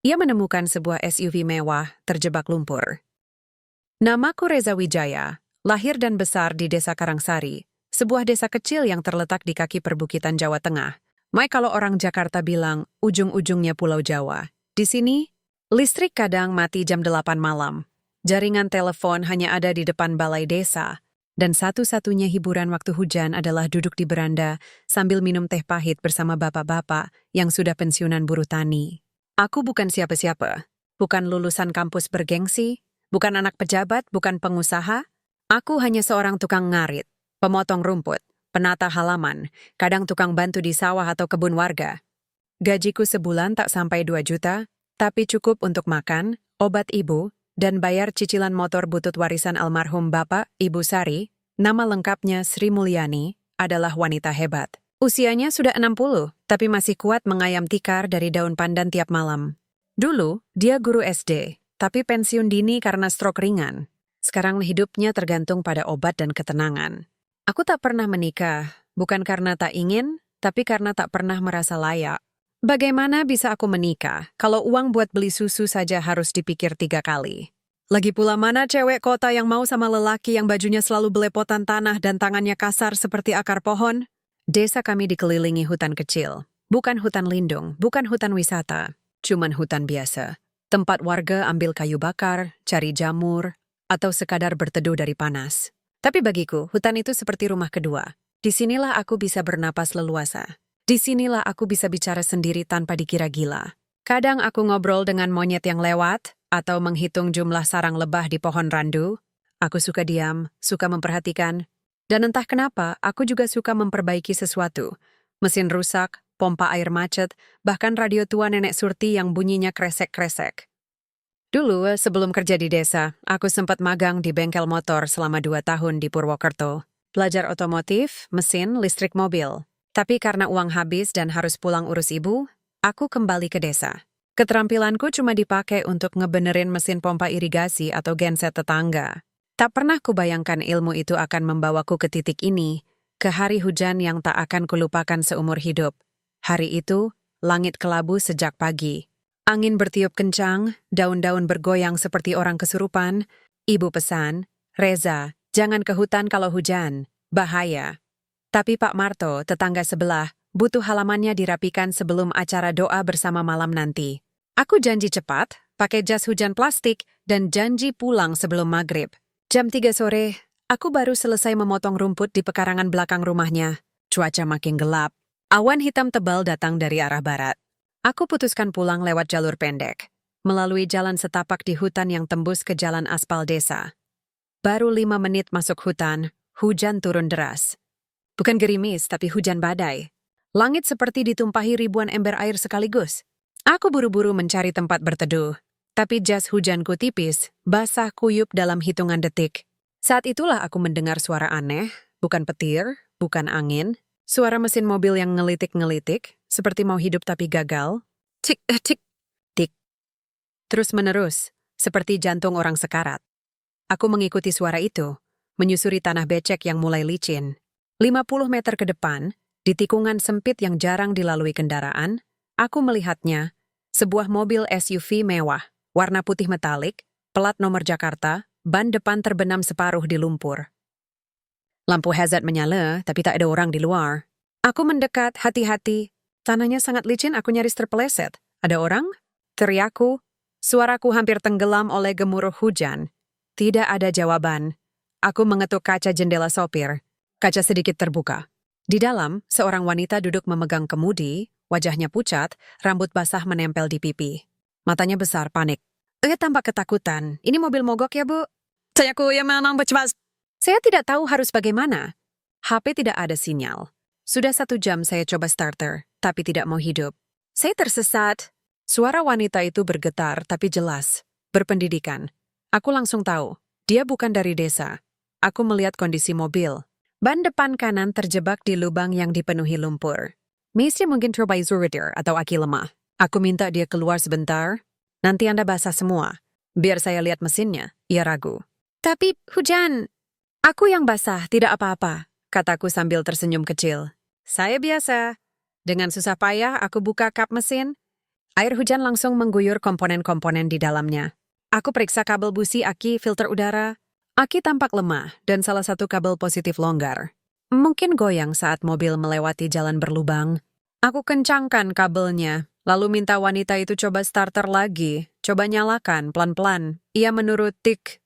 Ia menemukan sebuah SUV mewah terjebak lumpur. Namaku Reza Wijaya, lahir dan besar di Desa Karangsari, sebuah desa kecil yang terletak di kaki perbukitan Jawa Tengah. Mai kalau orang Jakarta bilang ujung-ujungnya Pulau Jawa. Di sini, listrik kadang mati jam 8 malam. Jaringan telepon hanya ada di depan balai desa. Dan satu-satunya hiburan waktu hujan adalah duduk di beranda sambil minum teh pahit bersama bapak-bapak yang sudah pensiunan buruh tani. Aku bukan siapa-siapa, bukan lulusan kampus bergengsi, bukan anak pejabat, bukan pengusaha. Aku hanya seorang tukang ngarit, pemotong rumput, penata halaman, kadang tukang bantu di sawah atau kebun warga. Gajiku sebulan tak sampai 2 juta, tapi cukup untuk makan, obat ibu, dan bayar cicilan motor butut warisan almarhum Bapak, Ibu Sari. Nama lengkapnya Sri Mulyani, adalah wanita hebat. Usianya sudah 60, tapi masih kuat mengayam tikar dari daun pandan tiap malam. Dulu, dia guru SD, tapi pensiun dini karena stroke ringan. Sekarang hidupnya tergantung pada obat dan ketenangan. Aku tak pernah menikah, bukan karena tak ingin, tapi karena tak pernah merasa layak. Bagaimana bisa aku menikah kalau uang buat beli susu saja harus dipikir 3 kali? Lagi pula mana cewek kota yang mau sama lelaki yang bajunya selalu belepotan tanah dan tangannya kasar seperti akar pohon? Desa kami dikelilingi hutan kecil. Bukan hutan lindung, bukan hutan wisata. Cuman hutan biasa. Tempat warga ambil kayu bakar, cari jamur, atau sekadar berteduh dari panas. Tapi bagiku, hutan itu seperti rumah kedua. Disinilah aku bisa bernapas leluasa. Disinilah aku bisa bicara sendiri tanpa dikira gila. Kadang aku ngobrol dengan monyet yang lewat, atau menghitung jumlah sarang lebah di pohon randu. Aku suka diam, suka memperhatikan. Dan entah kenapa, aku juga suka memperbaiki sesuatu. Mesin rusak, pompa air macet, bahkan radio tua nenek Surti yang bunyinya kresek-kresek. Dulu, sebelum kerja di desa, aku sempat magang di bengkel motor selama 2 tahun di Purwokerto. Belajar otomotif, mesin, listrik mobil. Tapi karena uang habis dan harus pulang urus ibu, aku kembali ke desa. Keterampilanku cuma dipakai untuk ngebenerin mesin pompa irigasi atau genset tetangga. Tak pernah kubayangkan ilmu itu akan membawaku ke titik ini, ke hari hujan yang tak akan kulupakan seumur hidup. Hari itu, langit kelabu sejak pagi. Angin bertiup kencang, daun-daun bergoyang seperti orang kesurupan. Ibu pesan, "Reza, jangan ke hutan kalau hujan, bahaya." Tapi Pak Marto, tetangga sebelah, butuh halamannya dirapikan sebelum acara doa bersama malam nanti. Aku janji cepat, pakai jas hujan plastik, dan janji pulang sebelum maghrib. Jam 3 sore, aku baru selesai memotong rumput di pekarangan belakang rumahnya. Cuaca makin gelap. Awan hitam tebal datang dari arah barat. Aku putuskan pulang lewat jalur pendek, melalui jalan setapak di hutan yang tembus ke jalan aspal desa. Baru 5 menit masuk hutan, hujan turun deras. Bukan gerimis, tapi hujan badai. Langit seperti ditumpahi ribuan ember air sekaligus. Aku buru-buru mencari tempat berteduh. Tapi jas hujanku tipis, basah kuyup dalam hitungan detik. Saat itulah aku mendengar suara aneh, bukan petir, bukan angin, suara mesin mobil yang ngelitik-ngelitik, seperti mau hidup tapi gagal. Tik, tik, tik. Terus menerus, seperti jantung orang sekarat. Aku mengikuti suara itu, menyusuri tanah becek yang mulai licin. 50 meter ke depan, di tikungan sempit yang jarang dilalui kendaraan, aku melihatnya, sebuah mobil SUV mewah. Warna putih metalik, plat nomor Jakarta, ban depan terbenam separuh di lumpur. Lampu hazard menyala, tapi tak ada orang di luar. Aku mendekat, hati-hati. Tanahnya sangat licin, aku nyaris terpeleset. Ada orang? Teriakku. Suaraku hampir tenggelam oleh gemuruh hujan. Tidak ada jawaban. Aku mengetuk kaca jendela sopir. Kaca sedikit terbuka. Di dalam, seorang wanita duduk memegang kemudi, wajahnya pucat, rambut basah menempel di pipi. Matanya besar, panik. Tampak ketakutan. Ini mobil mogok ya, Bu? Sayaku yang memang cepat. Saya tidak tahu harus bagaimana. HP tidak ada sinyal. Sudah 1 jam saya coba starter, tapi tidak mau hidup. Saya tersesat. Suara wanita itu bergetar, tapi jelas. Berpendidikan. Aku langsung tahu. Dia bukan dari desa. Aku melihat kondisi mobil. Ban depan kanan terjebak di lubang yang dipenuhi lumpur. Mesin mungkin turbizuridir atau aki lemah. Aku minta dia keluar sebentar. Nanti Anda basah semua. Biar saya lihat mesinnya. Ia ragu. Tapi hujan. Aku yang basah, tidak apa-apa, kataku sambil tersenyum kecil. Saya biasa. Dengan susah payah aku buka kap mesin. Air hujan langsung mengguyur komponen-komponen di dalamnya. Aku periksa kabel busi aki, filter udara. Aki tampak lemah dan salah satu kabel positif longgar. Mungkin goyang saat mobil melewati jalan berlubang. Aku kencangkan kabelnya, lalu minta wanita itu coba starter lagi. Coba nyalakan pelan-pelan. Ia menurut tik,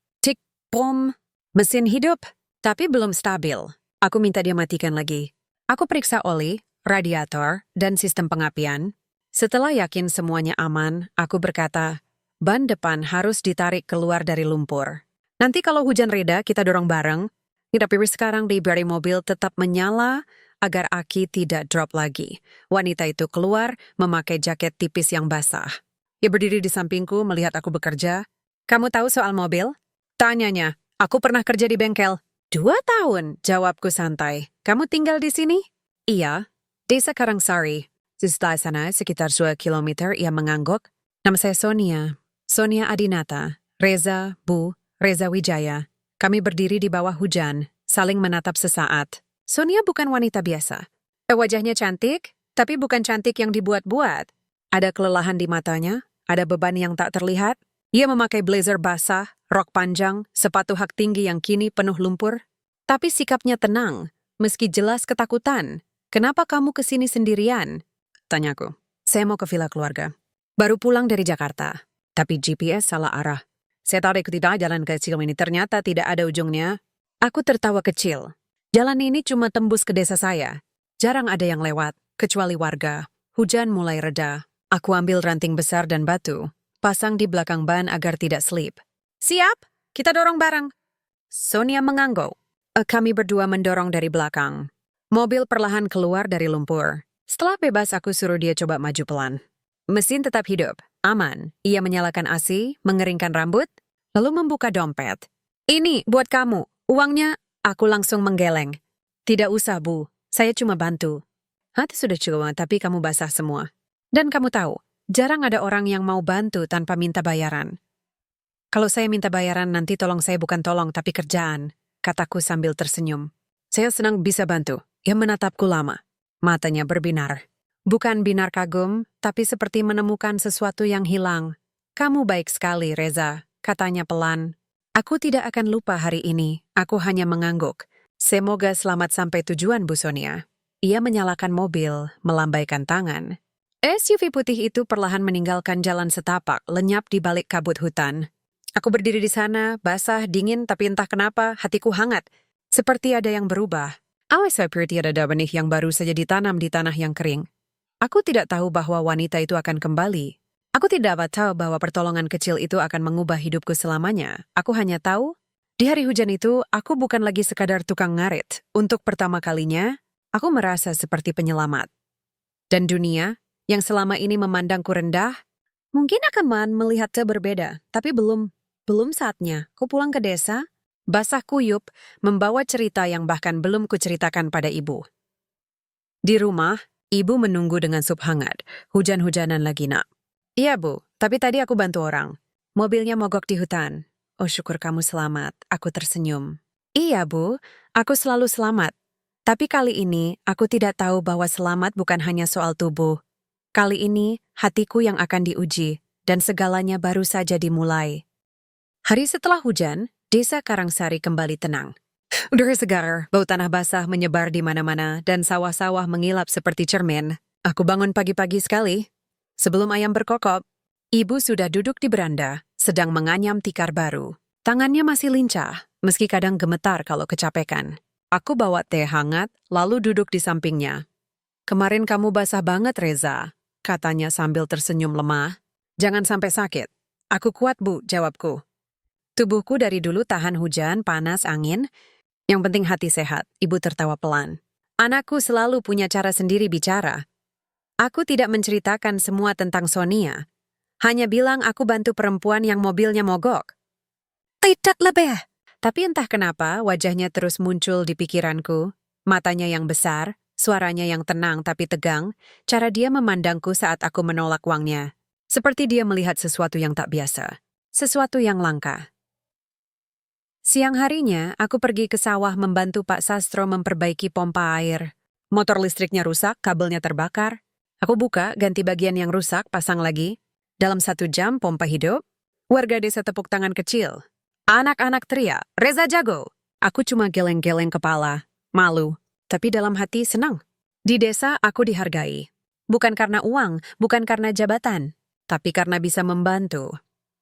pom. Mesin hidup, tapi belum stabil. Aku minta dia matikan lagi. Aku periksa oli, radiator, dan sistem pengapian. Setelah yakin semuanya aman, aku berkata, ban depan harus ditarik keluar dari lumpur. Nanti kalau hujan reda, kita dorong bareng. Tapi sekarang dibiarkan mobil tetap menyala agar aki tidak drop lagi. Wanita itu keluar memakai jaket tipis yang basah. Ia berdiri di sampingku melihat aku bekerja. Kamu tahu soal mobil? Tanyanya, aku pernah kerja di bengkel. 2 tahun, jawabku santai. Kamu tinggal di sini? Iya, Desa Karangsari. Setelah sana, sekitar 2 kilometer, ia mengangguk. Nama saya Sonia. Sonia Adinata. Reza, Bu, Reza Wijaya. Kami berdiri di bawah hujan, saling menatap sesaat. Sonia bukan wanita biasa. Wajahnya cantik, tapi bukan cantik yang dibuat-buat. Ada kelelahan di matanya, ada beban yang tak terlihat. Ia memakai blazer basah, rok panjang, sepatu hak tinggi yang kini penuh lumpur. Tapi sikapnya tenang, meski jelas ketakutan. Kenapa kamu kesini sendirian? Tanyaku. Saya mau ke villa keluarga. Baru pulang dari Jakarta. Tapi GPS salah arah. Saya tarik tidak jalan kecil ini, ternyata tidak ada ujungnya. Aku tertawa kecil. Jalan ini cuma tembus ke desa saya. Jarang ada yang lewat, kecuali warga. Hujan mulai reda. Aku ambil ranting besar dan batu. Pasang di belakang ban agar tidak slip. Siap, kita dorong bareng. Sonia mengangguk. Kami berdua mendorong dari belakang. Mobil perlahan keluar dari lumpur. Setelah bebas aku suruh dia coba maju pelan. Mesin tetap hidup, aman. Ia menyalakan AC, mengeringkan rambut, lalu membuka dompet. Ini buat kamu, uangnya. Aku langsung menggeleng. Tidak usah, Bu, saya cuma bantu. Hati sudah cukup, tapi kamu basah semua. Dan kamu tahu, jarang ada orang yang mau bantu tanpa minta bayaran. Kalau saya minta bayaran, nanti tolong saya bukan tolong, tapi kerjaan, kataku sambil tersenyum. Saya senang bisa bantu. Ia menatapku lama. Matanya berbinar. Bukan binar kagum, tapi seperti menemukan sesuatu yang hilang. Kamu baik sekali, Reza, katanya pelan. Aku tidak akan lupa hari ini. Aku hanya mengangguk. Semoga selamat sampai tujuan, Bu Sonia. Ia menyalakan mobil, melambaikan tangan. SUV putih itu perlahan meninggalkan jalan setapak, lenyap di balik kabut hutan. Aku berdiri di sana, basah, dingin, tapi entah kenapa hatiku hangat. Seperti ada yang berubah. Awas seperti ada benih yang baru saja ditanam di tanah yang kering. Aku tidak tahu bahwa wanita itu akan kembali. Aku tidak dapat tahu bahwa pertolongan kecil itu akan mengubah hidupku selamanya. Aku hanya tahu, di hari hujan itu, aku bukan lagi sekadar tukang ngarit. Untuk pertama kalinya, aku merasa seperti penyelamat. Dan dunia, yang selama ini memandangku rendah, mungkin akan melihatnya berbeda, tapi belum saatnya. Ku pulang ke desa, basah kuyup, membawa cerita yang bahkan belum kuceritakan pada ibu. Di rumah, ibu menunggu dengan sup hangat. Hujan-hujanan lagi, Nak. Iya, Bu, tapi tadi aku bantu orang. Mobilnya mogok di hutan. Oh, syukur kamu selamat. Aku tersenyum. Iya, Bu, aku selalu selamat. Tapi kali ini, aku tidak tahu bahwa selamat bukan hanya soal tubuh. Kali ini, hatiku yang akan diuji, dan segalanya baru saja dimulai. Hari setelah hujan, Desa Karangsari kembali tenang. Udara segar, bau tanah basah menyebar di mana-mana, dan sawah-sawah mengilap seperti cermin. Aku bangun pagi-pagi sekali. Sebelum ayam berkokok, ibu sudah duduk di beranda, sedang menganyam tikar baru. Tangannya masih lincah, meski kadang gemetar kalau kecapekan. Aku bawa teh hangat, lalu duduk di sampingnya. Kemarin kamu basah banget, Reza, katanya sambil tersenyum lemah. Jangan sampai sakit. Aku kuat, Bu, jawabku. Tubuhku dari dulu tahan hujan, panas, angin. Yang penting hati sehat, ibu tertawa pelan. Anakku selalu punya cara sendiri bicara. Aku tidak menceritakan semua tentang Sonia. Hanya bilang aku bantu perempuan yang mobilnya mogok. Tidak lebih. Tapi entah kenapa wajahnya terus muncul di pikiranku. Matanya yang besar, suaranya yang tenang tapi tegang, cara dia memandangku saat aku menolak uangnya. Seperti dia melihat sesuatu yang tak biasa. Sesuatu yang langka. Siang harinya, aku pergi ke sawah membantu Pak Sastro memperbaiki pompa air. Motor listriknya rusak, kabelnya terbakar. Aku buka, ganti bagian yang rusak, pasang lagi. Dalam 1 jam, pompa hidup. Warga desa tepuk tangan kecil. Anak-anak teriak, Reza jago. Aku cuma geleng-geleng kepala, malu, tapi dalam hati senang. Di desa aku dihargai. Bukan karena uang, bukan karena jabatan, tapi karena bisa membantu.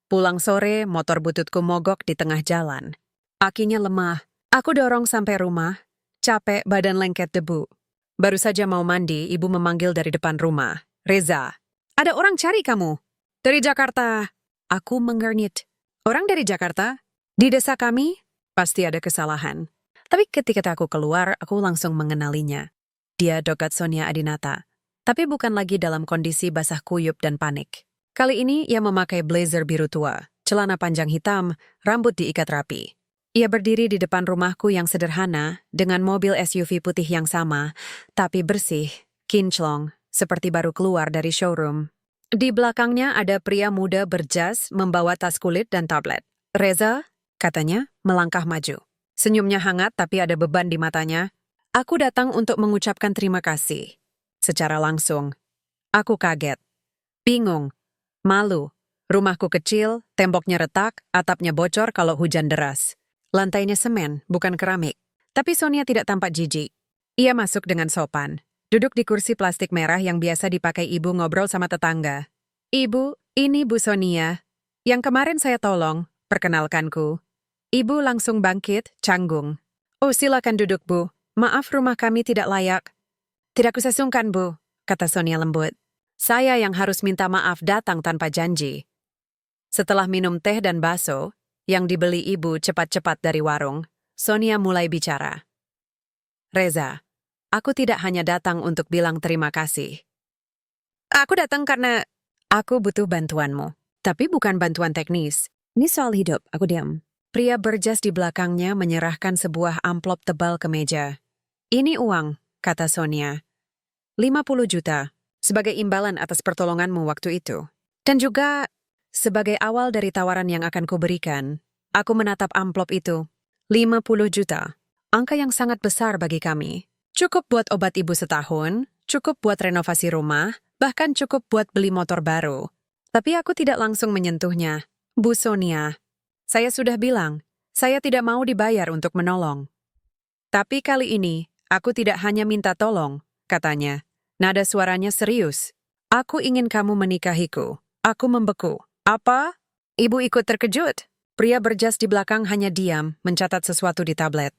Pulang sore, motor bututku mogok di tengah jalan. Akinya lemah. Aku dorong sampai rumah. Capek, badan lengket debu. Baru saja mau mandi, ibu memanggil dari depan rumah. Reza, ada orang cari kamu. Dari Jakarta. Aku mengernyit. Orang dari Jakarta? Di desa kami? Pasti ada kesalahan. Tapi ketika aku keluar, aku langsung mengenalinya. Dia Dogat Sonia Adinata. Tapi bukan lagi dalam kondisi basah kuyup dan panik. Kali ini ia memakai blazer biru tua, celana panjang hitam, rambut diikat rapi. Ia berdiri di depan rumahku yang sederhana, dengan mobil SUV putih yang sama, tapi bersih, kinclong, seperti baru keluar dari showroom. Di belakangnya ada pria muda berjas membawa tas kulit dan tablet. Reza, katanya, melangkah maju. Senyumnya hangat tapi ada beban di matanya. Aku datang untuk mengucapkan terima kasih. Secara langsung. Aku kaget. Bingung. Malu. Rumahku kecil, temboknya retak, atapnya bocor kalau hujan deras. Lantainya semen, bukan keramik. Tapi Sonia tidak tampak jijik. Ia masuk dengan sopan. Duduk di kursi plastik merah yang biasa dipakai ibu ngobrol sama tetangga. Ibu, ini Bu Sonia. Yang kemarin saya tolong, perkenalkanku. Ibu langsung bangkit, canggung. Oh, silakan duduk, Bu. Maaf rumah kami tidak layak. Tidak kusah sungkan, Bu, kata Sonia lembut. Saya yang harus minta maaf datang tanpa janji. Setelah minum teh dan bakso, yang dibeli ibu cepat-cepat dari warung, Sonia mulai bicara. Reza, aku tidak hanya datang untuk bilang terima kasih. Aku datang karena aku butuh bantuanmu. Tapi bukan bantuan teknis. Ini soal hidup, aku diam. Pria berjas di belakangnya menyerahkan sebuah amplop tebal ke meja. Ini uang, kata Sonia. 50 juta, sebagai imbalan atas pertolonganmu waktu itu. Dan juga, sebagai awal dari tawaran yang akan kuberikan, aku menatap amplop itu. 50 juta, angka yang sangat besar bagi kami. Cukup buat obat ibu setahun, cukup buat renovasi rumah, bahkan cukup buat beli motor baru. Tapi aku tidak langsung menyentuhnya. Bu Sonia, saya sudah bilang, saya tidak mau dibayar untuk menolong. Tapi kali ini, aku tidak hanya minta tolong, katanya. Nada suaranya serius. Aku ingin kamu menikahiku. Aku membeku. Apa? Ibu ikut terkejut. Pria berjas di belakang hanya diam, mencatat sesuatu di tablet.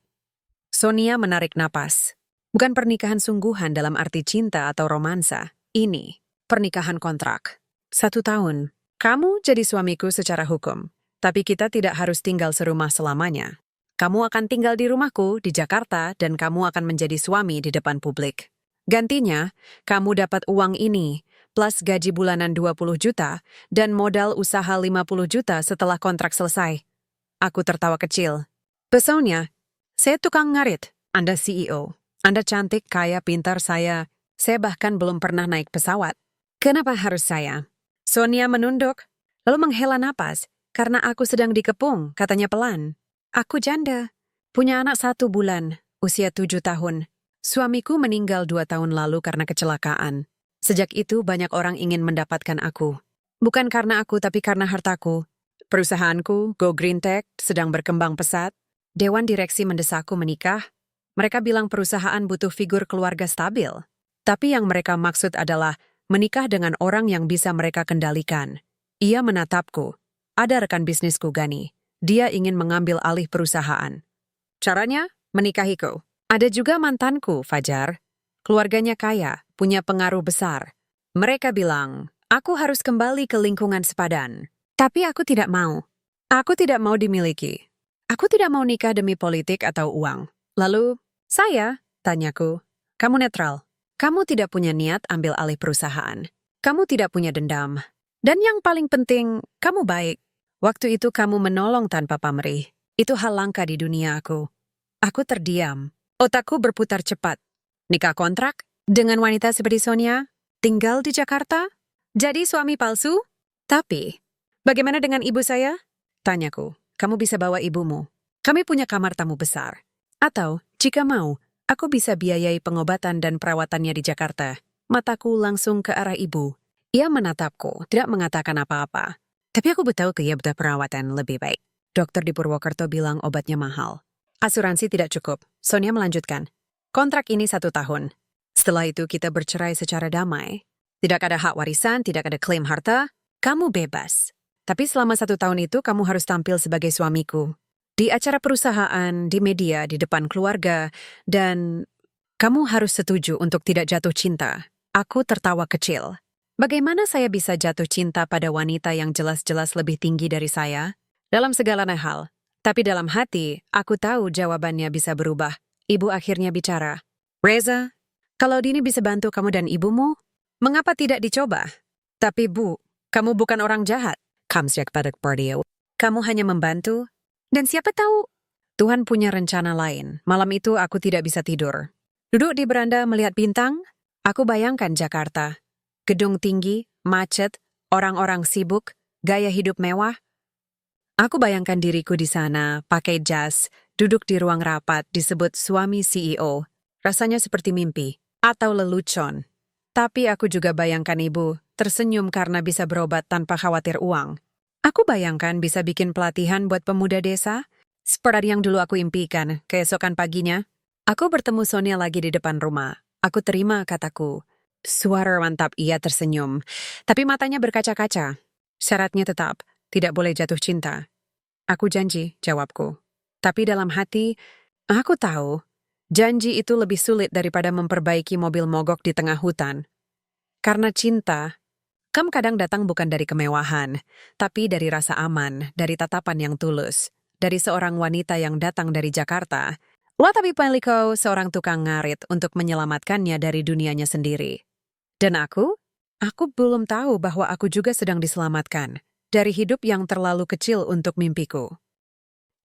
Sonia menarik napas. Bukan pernikahan sungguhan dalam arti cinta atau romansa. Ini, pernikahan kontrak. 1 tahun. Kamu jadi suamiku secara hukum. Tapi kita tidak harus tinggal serumah selamanya. Kamu akan tinggal di rumahku di Jakarta dan kamu akan menjadi suami di depan publik. Gantinya, kamu dapat uang ini, plus gaji bulanan 20 juta dan modal usaha 50 juta setelah kontrak selesai. Aku tertawa kecil. Pesonnya, saya tukang ngarit, Anda CEO. Anda cantik, kaya, pintar, saya bahkan belum pernah naik pesawat. Kenapa harus saya? Sonia menunduk, lalu menghela napas. Karena aku sedang dikepung, katanya pelan. Aku janda, punya anak 1 bulan, usia 7 tahun. Suamiku meninggal 2 tahun lalu karena kecelakaan. Sejak itu banyak orang ingin mendapatkan aku. Bukan karena aku, tapi karena hartaku. Perusahaanku, Go Green Tech, sedang berkembang pesat. Dewan direksi mendesakku menikah. Mereka bilang perusahaan butuh figur keluarga stabil. Tapi yang mereka maksud adalah menikah dengan orang yang bisa mereka kendalikan. Ia menatapku. Ada rekan bisnisku, Gani. Dia ingin mengambil alih perusahaan. Caranya, menikahiku. Ada juga mantanku, Fajar. Keluarganya kaya, punya pengaruh besar. Mereka bilang, aku harus kembali ke lingkungan sepadan. Tapi aku tidak mau. Aku tidak mau dimiliki. Aku tidak mau nikah demi politik atau uang. Lalu, saya, tanyaku, kamu netral. Kamu tidak punya niat ambil alih perusahaan. Kamu tidak punya dendam. Dan yang paling penting, kamu baik. Waktu itu kamu menolong tanpa pamrih. Itu hal langka di dunia aku. Aku terdiam. Otakku berputar cepat. Nikah kontrak? Dengan wanita seperti Sonia? Tinggal di Jakarta? Jadi suami palsu? Tapi, bagaimana dengan ibu saya? Tanyaku, kamu bisa bawa ibumu. Kami punya kamar tamu besar. Atau, jika mau, aku bisa biayai pengobatan dan perawatannya di Jakarta. Mataku langsung ke arah ibu. Ia menatapku, tidak mengatakan apa-apa. Tapi aku tahu ia butuh perawatan lebih baik. Dokter di Purwokerto bilang obatnya mahal. Asuransi tidak cukup. Sonia melanjutkan. Kontrak ini 1 tahun. Setelah itu kita bercerai secara damai. Tidak ada hak warisan, tidak ada klaim harta. Kamu bebas. Tapi selama 1 tahun itu kamu harus tampil sebagai suamiku. Di acara perusahaan, di media, di depan keluarga. Dan kamu harus setuju untuk tidak jatuh cinta. Aku tertawa kecil. Bagaimana saya bisa jatuh cinta pada wanita yang jelas-jelas lebih tinggi dari saya? Dalam segala hal. Tapi dalam hati, aku tahu jawabannya bisa berubah. Ibu akhirnya bicara. Reza, kalau Dini bisa bantu kamu dan ibumu, mengapa tidak dicoba? Tapi Bu, kamu bukan orang jahat. Kamsyak pada Pardio. Kamu hanya membantu. Dan siapa tahu, Tuhan punya rencana lain. Malam itu aku tidak bisa tidur. Duduk di beranda melihat bintang, aku bayangkan Jakarta. Gedung tinggi, macet, orang-orang sibuk, gaya hidup mewah. Aku bayangkan diriku di sana, pakai jas, duduk di ruang rapat disebut suami CEO. Rasanya seperti mimpi, atau lelucon. Tapi aku juga bayangkan ibu, tersenyum karena bisa berobat tanpa khawatir uang. Aku bayangkan bisa bikin pelatihan buat pemuda desa, seperti yang dulu aku impikan. Keesokan paginya, aku bertemu Sonia lagi di depan rumah. Aku terima kataku. Suara mantap, ia tersenyum. Tapi matanya berkaca-kaca. Syaratnya tetap, tidak boleh jatuh cinta. Aku janji, jawabku. Tapi dalam hati, aku tahu, janji itu lebih sulit daripada memperbaiki mobil mogok di tengah hutan. Karena cinta, kadang datang bukan dari kemewahan, tapi dari rasa aman, dari tatapan yang tulus, dari seorang wanita yang datang dari Jakarta. Tapi Peliko seorang tukang ngarit untuk menyelamatkannya dari dunianya sendiri. Dan aku belum tahu bahwa aku juga sedang diselamatkan dari hidup yang terlalu kecil untuk mimpiku.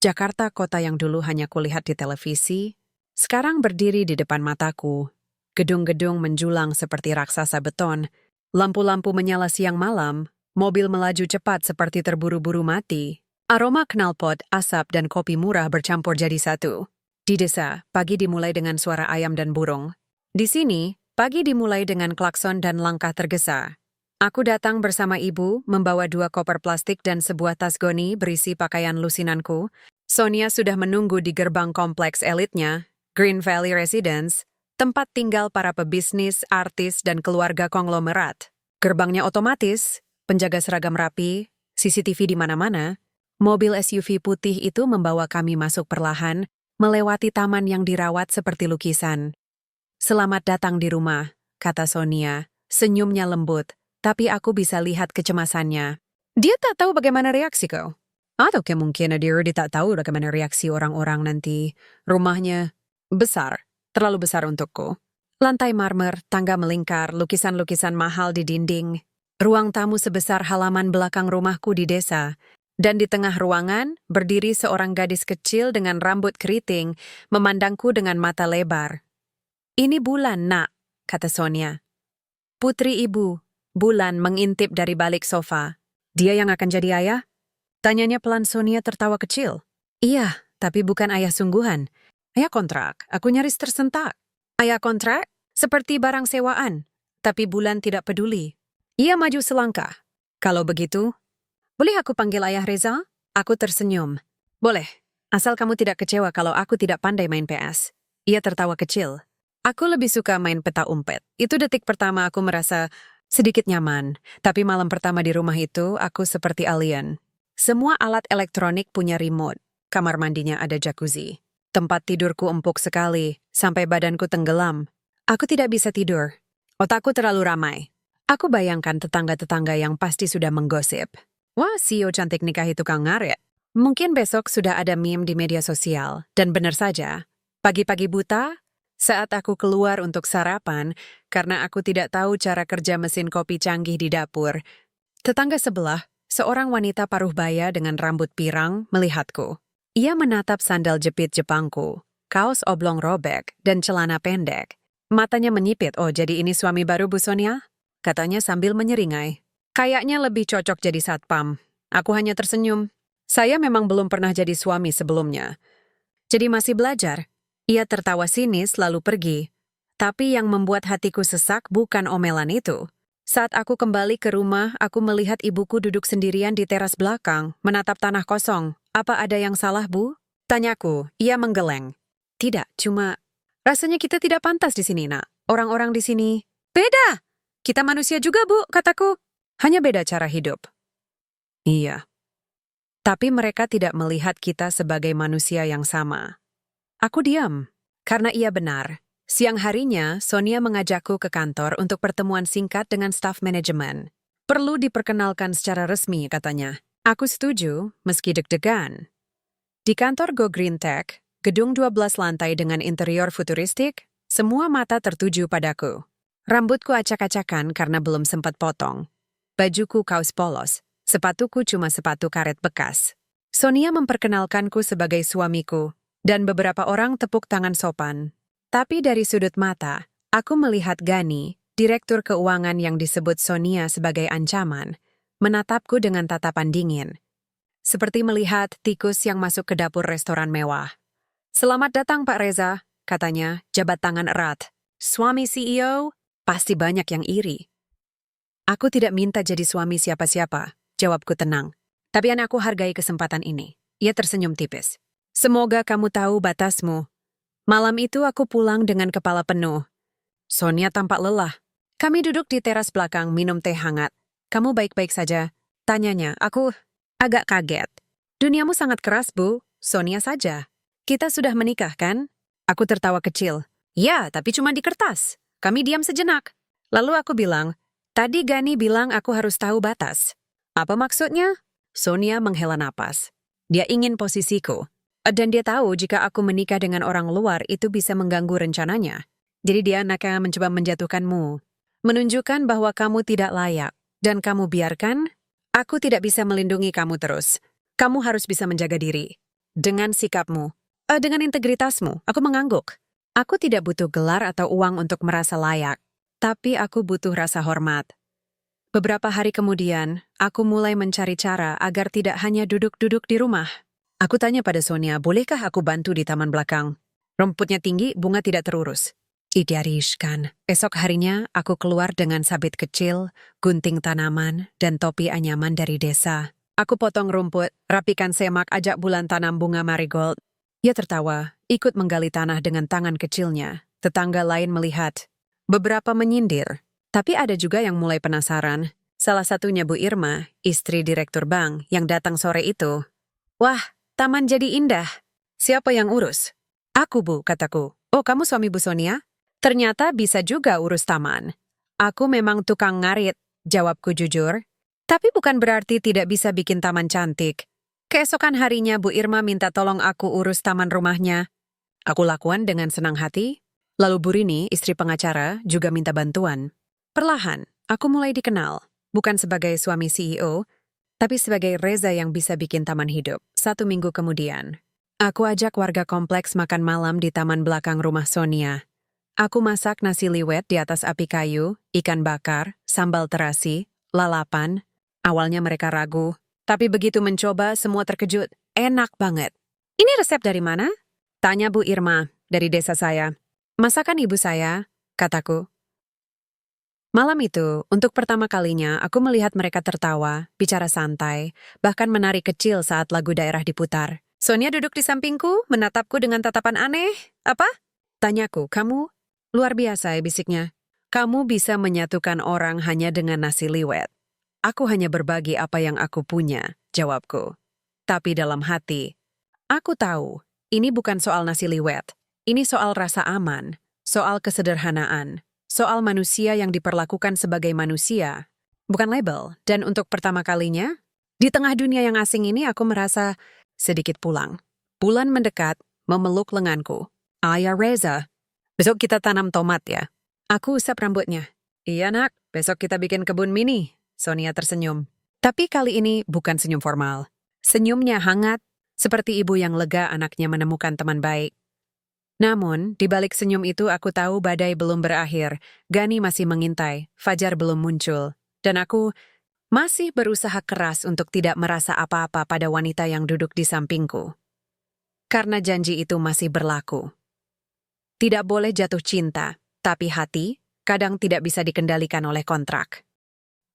Jakarta, kota yang dulu hanya kulihat di televisi, sekarang berdiri di depan mataku. Gedung-gedung menjulang seperti raksasa beton, lampu-lampu menyala siang malam, mobil melaju cepat seperti terburu-buru mati. Aroma knalpot, asap, dan kopi murah bercampur jadi satu. Di desa, pagi dimulai dengan suara ayam dan burung. Di sini, pagi dimulai dengan klakson dan langkah tergesa. Aku datang bersama ibu, membawa 2 koper plastik dan sebuah tas goni berisi pakaian lusinanku. Sonia sudah menunggu di gerbang kompleks elitnya, Green Valley Residence, tempat tinggal para pebisnis, artis, dan keluarga konglomerat. Gerbangnya otomatis, penjaga seragam rapi, CCTV di mana-mana. Mobil SUV putih itu membawa kami masuk perlahan, melewati taman yang dirawat seperti lukisan. Selamat datang di rumah, kata Sonia, senyumnya lembut, tapi aku bisa lihat kecemasannya. Dia tak tahu bagaimana reaksiku. Atau kemungkinan dia tak tahu bagaimana reaksi orang-orang nanti. Rumahnya besar. Terlalu besar untukku. Lantai marmer, tangga melingkar, lukisan-lukisan mahal di dinding. Ruang tamu sebesar halaman belakang rumahku di desa. Dan di tengah ruangan, berdiri seorang gadis kecil dengan rambut keriting, memandangku dengan mata lebar. Ini Bulan, nak, kata Sonia. Putri ibu. Bulan mengintip dari balik sofa. Dia yang akan jadi ayah? Tanyanya pelan. Sonia tertawa kecil. Iya, tapi bukan ayah sungguhan. Ayah kontrak, aku nyaris tersentak. Ayah kontrak? Seperti barang sewaan. Tapi Bulan tidak peduli. Ia maju selangkah. Kalau begitu, boleh aku panggil Ayah Reza? Aku tersenyum. Boleh, asal kamu tidak kecewa kalau aku tidak pandai main PS. Ia tertawa kecil. Aku lebih suka main peta umpet. Itu detik pertama aku merasa sedikit nyaman. Tapi malam pertama di rumah itu, aku seperti alien. Semua alat elektronik punya remote. Kamar mandinya ada jacuzzi. Tempat tidurku empuk sekali, sampai badanku tenggelam. Aku tidak bisa tidur. Otakku terlalu ramai. Aku bayangkan tetangga-tetangga yang pasti sudah menggosip. Wah, CEO cantik nikah itu Kang ngaret. Mungkin besok sudah ada meme di media sosial. Dan benar saja, pagi-pagi buta, saat aku keluar untuk sarapan, karena aku tidak tahu cara kerja mesin kopi canggih di dapur, tetangga sebelah, seorang wanita paruh baya dengan rambut pirang, melihatku. Ia menatap sandal jepit Jepangku, kaos oblong robek, dan celana pendek. Matanya menyipit. Oh, jadi ini suami baru Bu Sonia? Katanya sambil menyeringai. Kayaknya lebih cocok jadi satpam. Aku hanya tersenyum. Saya memang belum pernah jadi suami sebelumnya. Jadi masih belajar. Ia tertawa sinis lalu pergi. Tapi yang membuat hatiku sesak bukan omelan itu. Saat aku kembali ke rumah, aku melihat ibuku duduk sendirian di teras belakang, menatap tanah kosong. Apa ada yang salah, Bu? Tanyaku. Ia menggeleng. Tidak, cuma rasanya kita tidak pantas di sini, Nak. Orang-orang di sini beda. Kita manusia juga, Bu, kataku. Hanya beda cara hidup. Iya. Tapi mereka tidak melihat kita sebagai manusia yang sama. Aku diam. Karena ia benar. Siang harinya, Sonia mengajakku ke kantor untuk pertemuan singkat dengan staf manajemen. Perlu diperkenalkan secara resmi, katanya. Aku setuju, meski deg-degan. Di kantor Go Green Tech, gedung 12 lantai dengan interior futuristik, semua mata tertuju padaku. Rambutku acak-acakan karena belum sempat potong. Bajuku kaos polos, sepatuku cuma sepatu karet bekas. Sonia memperkenalkanku sebagai suamiku, dan beberapa orang tepuk tangan sopan. Tapi dari sudut mata, aku melihat Gani, direktur keuangan yang disebut Sonia sebagai ancaman, menatapku dengan tatapan dingin. Seperti melihat tikus yang masuk ke dapur restoran mewah. "Selamat datang, Pak Reza," katanya, jabat tangan erat. "Suami CEO, pasti banyak yang iri." "Aku tidak minta jadi suami siapa-siapa," jawabku tenang. "Tapi aku hargai kesempatan ini." Ia tersenyum tipis. "Semoga kamu tahu batasmu." Malam itu aku pulang dengan kepala penuh. Sonia tampak lelah. Kami duduk di teras belakang minum teh hangat. "Kamu baik-baik saja?" tanyanya. Aku agak kaget. "Duniamu sangat keras, Bu." "Sonia saja." "Kita sudah menikah, kan?" Aku tertawa kecil. "Ya, tapi cuma di kertas." Kami diam sejenak. Lalu aku bilang, "Tadi Gani bilang aku harus tahu batas." "Apa maksudnya?" Sonia menghela napas. Dia ingin posisiku. Dan dia tahu jika aku menikah dengan orang luar itu bisa mengganggu rencananya. Jadi dia akan mencoba menjatuhkanmu. Menunjukkan bahwa kamu tidak layak. Dan kamu biarkan, aku tidak bisa melindungi kamu terus. Kamu harus bisa menjaga diri. Dengan sikapmu. Dengan integritasmu. Aku mengangguk. Aku tidak butuh gelar atau uang untuk merasa layak. Tapi aku butuh rasa hormat. Beberapa hari kemudian, aku mulai mencari cara agar tidak hanya duduk-duduk di rumah. Aku tanya pada Sonia, bolehkah aku bantu di taman belakang? Rumputnya tinggi, bunga tidak terurus. Ideariskan. Esok harinya, aku keluar dengan sabit kecil, gunting tanaman, dan topi anyaman dari desa. Aku potong rumput, rapikan semak, ajak bulan tanam bunga marigold. Ia tertawa, ikut menggali tanah dengan tangan kecilnya. Tetangga lain melihat. Beberapa menyindir. Tapi ada juga yang mulai penasaran. Salah satunya Bu Irma, istri direktur bank, yang datang sore itu. "Wah, taman jadi indah. Siapa yang urus?" "Aku, Bu," kataku. "Oh, kamu suami Bu Sonia?" "Ternyata bisa juga urus taman." "Aku memang tukang ngarit," jawabku jujur. "Tapi bukan berarti tidak bisa bikin taman cantik." Keesokan harinya Bu Irma minta tolong aku urus taman rumahnya. Aku lakukan dengan senang hati. Lalu Bu Rini, istri pengacara, juga minta bantuan. Perlahan, aku mulai dikenal. Bukan sebagai suami CEO, tapi sebagai Reza yang bisa bikin taman hidup. 1 minggu kemudian, aku ajak warga kompleks makan malam di taman belakang rumah Sonia. Aku masak nasi liwet di atas api kayu, ikan bakar, sambal terasi, lalapan. Awalnya mereka ragu, tapi begitu mencoba semua terkejut. Enak banget. "Ini resep dari mana?" tanya Bu Irma, "Dari desa saya." "Masakan ibu saya," kataku. Malam itu, untuk pertama kalinya, aku melihat mereka tertawa, bicara santai, bahkan menari kecil saat lagu daerah diputar. Sonia duduk di sampingku, menatapku dengan tatapan aneh. "Apa?" tanyaku. "Kamu?" "Luar biasa," bisiknya. "Kamu bisa menyatukan orang hanya dengan nasi liwet." "Aku hanya berbagi apa yang aku punya," jawabku. Tapi dalam hati, aku tahu, ini bukan soal nasi liwet. Ini soal rasa aman, soal kesederhanaan. Soal manusia yang diperlakukan sebagai manusia, bukan label. Dan untuk pertama kalinya, di tengah dunia yang asing ini aku merasa sedikit pulang. Bulan mendekat, memeluk lenganku. "Ayah Reza, besok kita tanam tomat ya." Aku usap rambutnya. "Iya nak, besok kita bikin kebun mini." Sonia tersenyum. Tapi kali ini bukan senyum formal. Senyumnya hangat, seperti ibu yang lega anaknya menemukan teman baik. Namun, di balik senyum itu aku tahu badai belum berakhir. Gani masih mengintai, Fajar belum muncul. Dan aku masih berusaha keras untuk tidak merasa apa-apa pada wanita yang duduk di sampingku. Karena janji itu masih berlaku. Tidak boleh jatuh cinta. Tapi hati kadang tidak bisa dikendalikan oleh kontrak.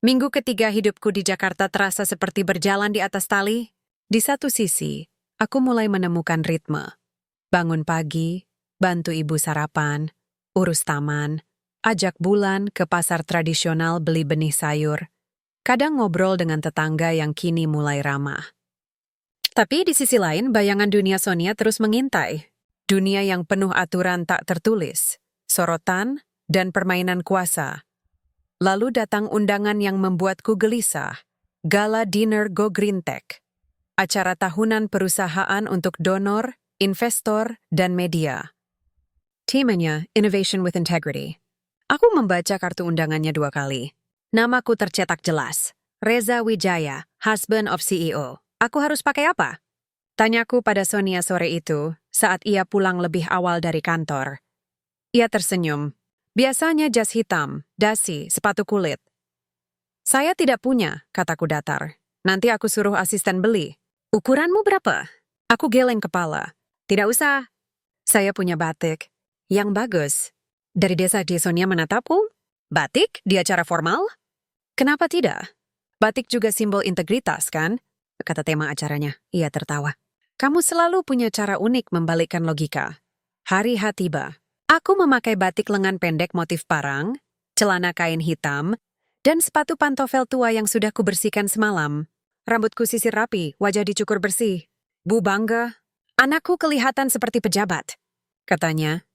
Minggu ketiga hidupku di Jakarta terasa seperti berjalan di atas tali. Di satu sisi, aku mulai menemukan ritme. Bangun pagi, bantu ibu sarapan, urus taman, ajak bulan ke pasar tradisional beli benih sayur, kadang ngobrol dengan tetangga yang kini mulai ramah. Tapi di sisi lain, bayangan dunia Sonia terus mengintai. Dunia yang penuh aturan tak tertulis, sorotan, dan permainan kuasa. Lalu datang undangan yang membuatku gelisah. Gala Dinner Go Green Tech. Acara tahunan perusahaan untuk donor, investor, dan media. Temanya Innovation with Integrity. Aku membaca kartu undangannya 2 kali. Namaku tercetak jelas. Reza Wijaya, husband of CEO. Aku harus pakai apa? Tanyaku pada Sonia sore itu saat ia pulang lebih awal dari kantor. Ia tersenyum. Biasanya jas hitam, dasi, sepatu kulit. Saya tidak punya, kataku datar. Nanti aku suruh asisten beli. Ukuranmu berapa? Aku geleng kepala. Tidak usah. Saya punya batik. Yang bagus. Dari desa di Sonia menatapku? Batik di acara formal? Kenapa tidak? Batik juga simbol integritas, kan? Kata tema acaranya. Ia tertawa. Kamu selalu punya cara unik membalikkan logika. Hari H tiba. Aku memakai batik lengan pendek motif parang, celana kain hitam, dan sepatu pantofel tua yang sudah kubersihkan semalam. Rambutku sisir rapi, wajah dicukur bersih. Bu bangga. Anakku kelihatan seperti pejabat, katanya.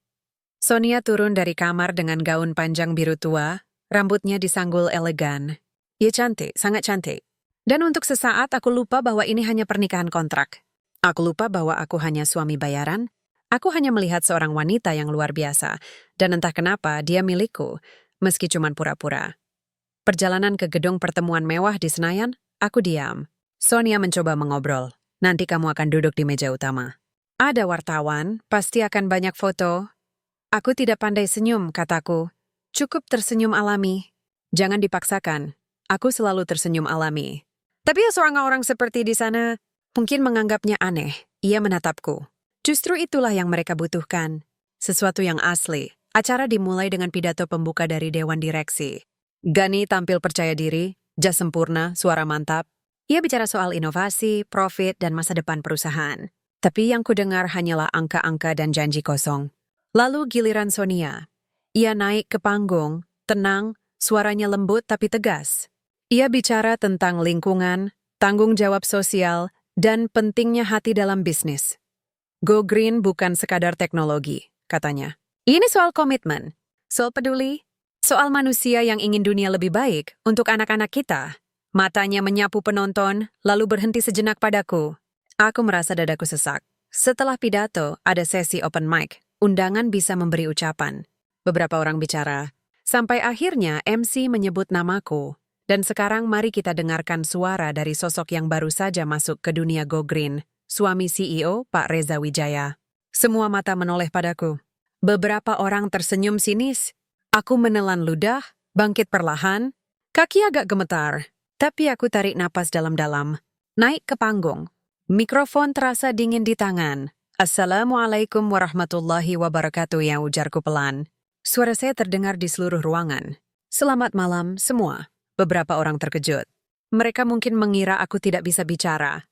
Sonia turun dari kamar dengan gaun panjang biru tua, rambutnya disanggul elegan. Ia cantik, sangat cantik. Dan untuk sesaat aku lupa bahwa ini hanya pernikahan kontrak. Aku lupa bahwa aku hanya suami bayaran. Aku hanya melihat seorang wanita yang luar biasa. Dan entah kenapa dia milikku, meski cuma pura-pura. Perjalanan ke gedung pertemuan mewah di Senayan, aku diam. Sonia mencoba mengobrol. Nanti kamu akan duduk di meja utama. Ada wartawan, pasti akan banyak foto. Aku tidak pandai senyum, kataku. Cukup tersenyum alami. Jangan dipaksakan. Aku selalu tersenyum alami. Tapi seorang orang seperti di sana mungkin menganggapnya aneh. Ia menatapku. Justru itulah yang mereka butuhkan. Sesuatu yang asli. Acara dimulai dengan pidato pembuka dari Dewan Direksi. Gani tampil percaya diri, jas sempurna, suara mantap. Ia bicara soal inovasi, profit, dan masa depan perusahaan. Tapi yang kudengar hanyalah angka-angka dan janji kosong. Lalu giliran Sonia. Ia naik ke panggung, tenang, suaranya lembut tapi tegas. Ia bicara tentang lingkungan, tanggung jawab sosial, dan pentingnya hati dalam bisnis. Go Green bukan sekadar teknologi, katanya. Ini soal komitmen, soal peduli, soal manusia yang ingin dunia lebih baik untuk anak-anak kita. Matanya menyapu penonton, lalu berhenti sejenak padaku. Aku merasa dadaku sesak. Setelah pidato, ada sesi open mic. Undangan bisa memberi ucapan. Beberapa orang bicara. Sampai akhirnya MC menyebut namaku. Dan sekarang mari kita dengarkan suara dari sosok yang baru saja masuk ke dunia Go Green, suami CEO Pak Reza Wijaya. Semua mata menoleh padaku. Beberapa orang tersenyum sinis. Aku menelan ludah, bangkit perlahan, kaki agak gemetar. Tapi aku tarik napas dalam-dalam. Naik ke panggung. Mikrofon terasa dingin di tangan. Assalamualaikum warahmatullahi wabarakatuh, ya ujarku pelan. Suara saya terdengar di seluruh ruangan. Selamat malam semua. Beberapa orang terkejut. Mereka mungkin mengira aku tidak bisa bicara.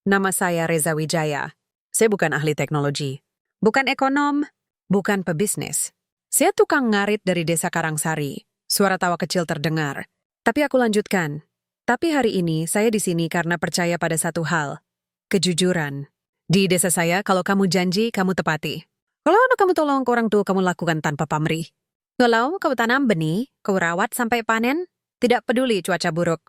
Nama saya Reza Wijaya. Saya bukan ahli teknologi. Bukan ekonom. Bukan pebisnis. Saya tukang ngarit dari desa Karangsari. Suara tawa kecil terdengar. Tapi aku lanjutkan. Tapi hari ini saya di sini karena percaya pada satu hal. Kejujuran. Di desa saya, kalau kamu janji, kamu tepati. Kalau kamu tolong ke orang tua, kamu lakukan tanpa pamrih. Kalau kau tanam benih, kau rawat sampai panen, tidak peduli cuaca buruk.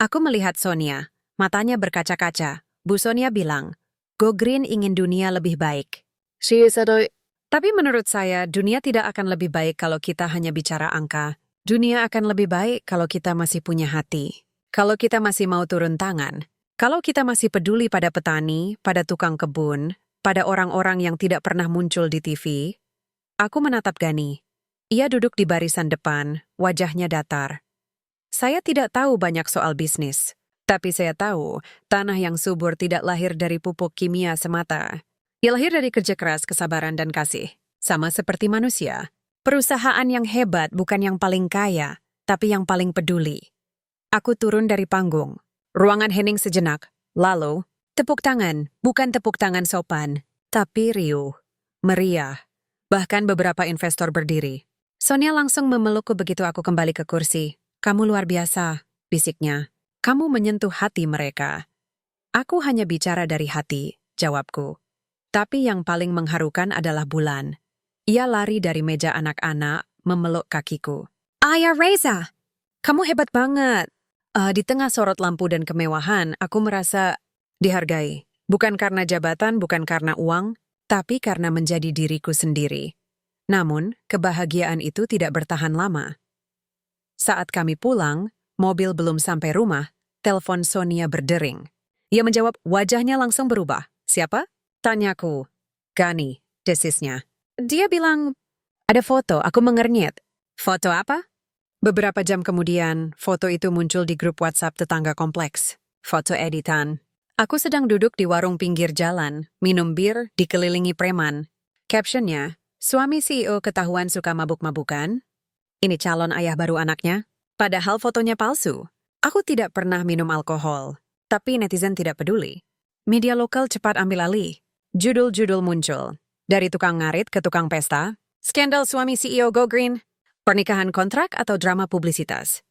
Aku melihat Sonia. Matanya berkaca-kaca. Bu Sonia bilang, Go Green ingin dunia lebih baik. Tapi menurut saya, dunia tidak akan lebih baik kalau kita hanya bicara angka. Dunia akan lebih baik kalau kita masih punya hati. Kalau kita masih mau turun tangan. Kalau kita masih peduli pada petani, pada tukang kebun, pada orang-orang yang tidak pernah muncul di TV. Aku menatap Gani. Ia duduk di barisan depan, wajahnya datar. Saya tidak tahu banyak soal bisnis. Tapi saya tahu, tanah yang subur tidak lahir dari pupuk kimia semata. Ia lahir dari kerja keras, kesabaran, dan kasih. Sama seperti manusia. Perusahaan yang hebat bukan yang paling kaya, tapi yang paling peduli. Aku turun dari panggung. Ruangan hening sejenak. Lalu, tepuk tangan, bukan tepuk tangan sopan, tapi riuh, meriah. Bahkan beberapa investor berdiri. Sonia langsung memelukku begitu aku kembali ke kursi. Kamu luar biasa, bisiknya. Kamu menyentuh hati mereka. Aku hanya bicara dari hati, jawabku. Tapi yang paling mengharukan adalah Bulan. Ia lari dari meja anak-anak, memeluk kakiku. Ayah Reza, kamu hebat banget. Di tengah sorot lampu dan kemewahan, aku merasa dihargai. Bukan karena jabatan, bukan karena uang, tapi karena menjadi diriku sendiri. Namun, kebahagiaan itu tidak bertahan lama. Saat kami pulang, mobil belum sampai rumah, telepon Sonia berdering. Ia menjawab, wajahnya langsung berubah. Siapa? Tanyaku. Gani, desisnya. Dia bilang, ada foto, aku mengernyit. Foto apa? Beberapa jam kemudian, foto itu muncul di grup WhatsApp tetangga kompleks. Foto editan. Aku sedang duduk di warung pinggir jalan, minum bir, dikelilingi preman. Captionnya, suami CEO ketahuan suka mabuk-mabukan. Ini calon ayah baru anaknya. Padahal fotonya palsu. Aku tidak pernah minum alkohol, tapi netizen tidak peduli. Media lokal cepat ambil alih. Judul-judul muncul. Dari tukang ngarit ke tukang pesta, skandal suami CEO Go Green, pernikahan kontrak atau drama publisitas.